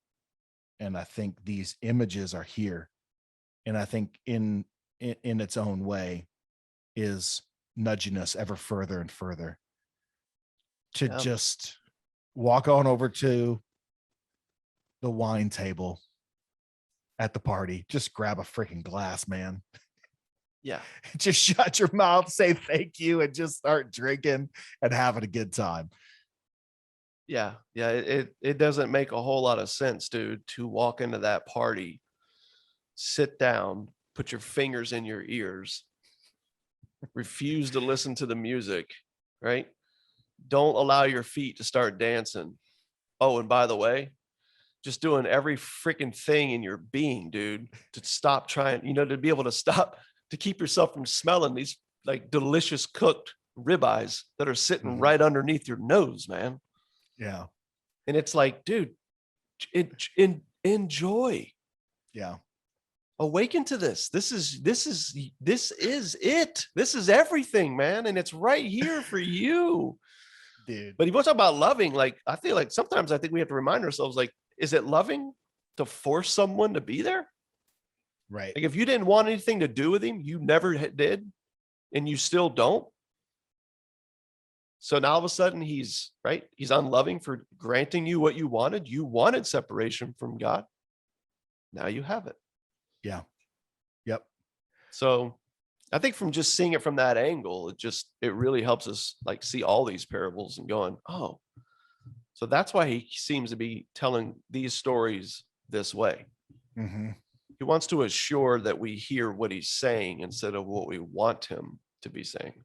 And I think these images are here. And I think in its own way is nudging us ever further and further to just walk on over to the wine table at the party. Just grab a freaking glass, man. Yeah. Just shut your mouth, say thank you, and just start drinking and having a good time. Yeah. It doesn't make a whole lot of sense, dude, to walk into that party, sit down, put your fingers in your ears, refuse to listen to the music, right? Don't allow your feet to start dancing. Oh, and by the way, just doing every freaking thing in your being, dude, to stop trying, to be able to stop, to keep yourself from smelling these like delicious cooked ribeyes that are sitting right underneath your nose, man. Yeah. And it's like, dude, enjoy. Yeah. Awaken to this. This is it. This is everything, man. And it's right here for you. Dude. But if you want to talk about loving, like, I feel like sometimes I think we have to remind ourselves, like, is it loving to force someone to be there? Right. Like, if you didn't want anything to do with him, you never did, and you still don't. So now all of a sudden he's unloving for granting you what you wanted. You wanted separation from God. Now you have it. Yeah. Yep. So I think from just seeing it from that angle, it really helps us like see all these parables and going, oh, so that's why he seems to be telling these stories this way. He wants to assure that we hear what he's saying instead of what we want him to be saying.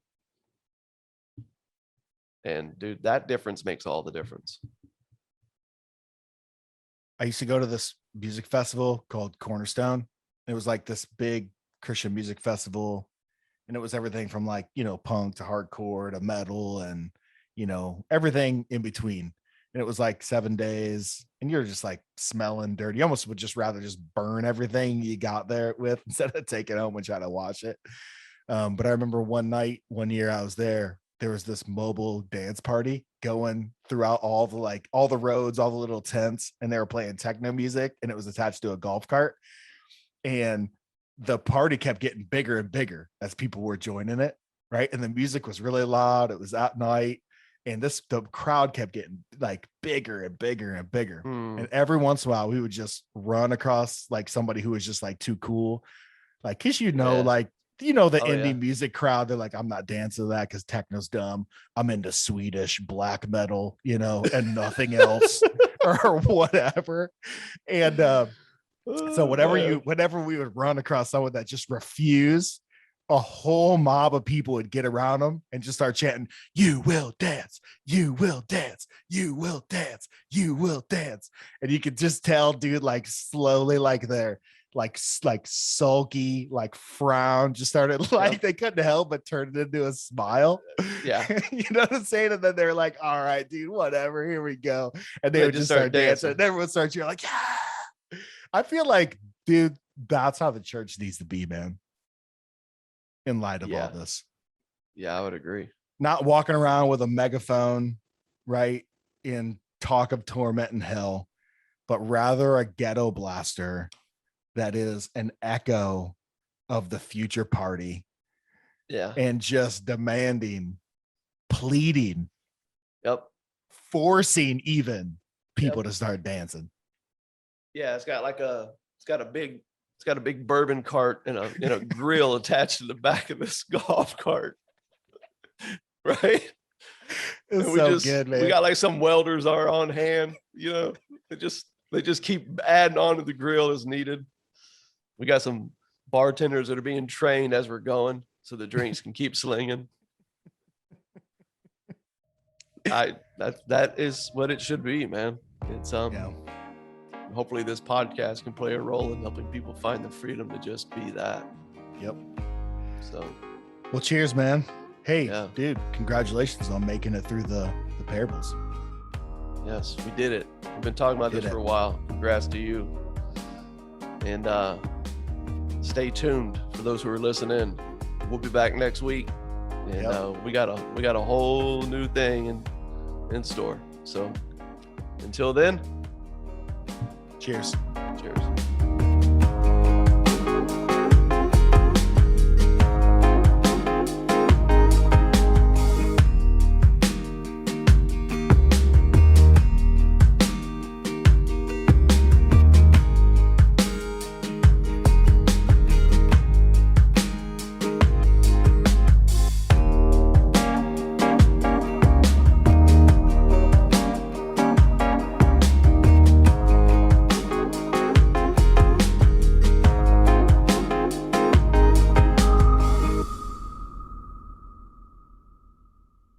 And dude, that difference makes all the difference. I used to go to this music festival called Cornerstone. It was like this big Christian music festival. And it was everything from like, punk to hardcore to metal and, everything in between. And it was like 7 days and you're just like smelling dirty. You almost would just rather just burn everything you got there with instead of taking it home and try to watch it. But I remember one year I was there was this mobile dance party going throughout all the roads, all the little tents, and they were playing techno music and it was attached to a golf cart. And the party kept getting bigger and bigger as people were joining it. Right. And the music was really loud. It was at night. And the crowd kept getting like bigger and bigger and bigger. And every once in a while we would just run across like somebody who was just like too cool. Like, cause the indie music crowd, they're like, I'm not dancing to that because techno's dumb. I'm into Swedish black metal, and nothing else or whatever. And so whenever we would run across someone that just refused, a whole mob of people would get around them and just start chanting, "You will dance, you will dance, you will dance, you will dance." And you could just tell, dude, like slowly, like they're like sulky, like frown just started like they couldn't help but turn it into a smile. Yeah. You know what I'm saying? And then they're like, all right, dude, whatever, here we go. And they would just start dancing. And everyone starts, you're like, yeah. I feel like, dude, that's how the church needs to be, man. In light of all this. Yeah, I would agree. Not walking around with a megaphone, right? In talk of torment and hell, but rather a ghetto blaster that is an echo of the future party. Yeah. And just demanding, pleading, forcing even people to start dancing. Yeah, it's got a big bourbon cart and a grill attached to the back of this golf cart. Right? It's so good, man. We got like some welders are on hand, they just keep adding on to the grill as needed. We got some bartenders that are being trained as we're going so the drinks can keep slinging. That is what it should be, man. It's hopefully this podcast can play a role in helping people find the freedom to just be that. Yep. So, well, cheers, man. Hey, dude, congratulations on making it through the parables. Yes, we did it. We've been talking about this for a while. Congrats to you. And stay tuned for those who are listening. We'll be back next week. And we got a whole new thing in store. So until then, cheers. Cheers.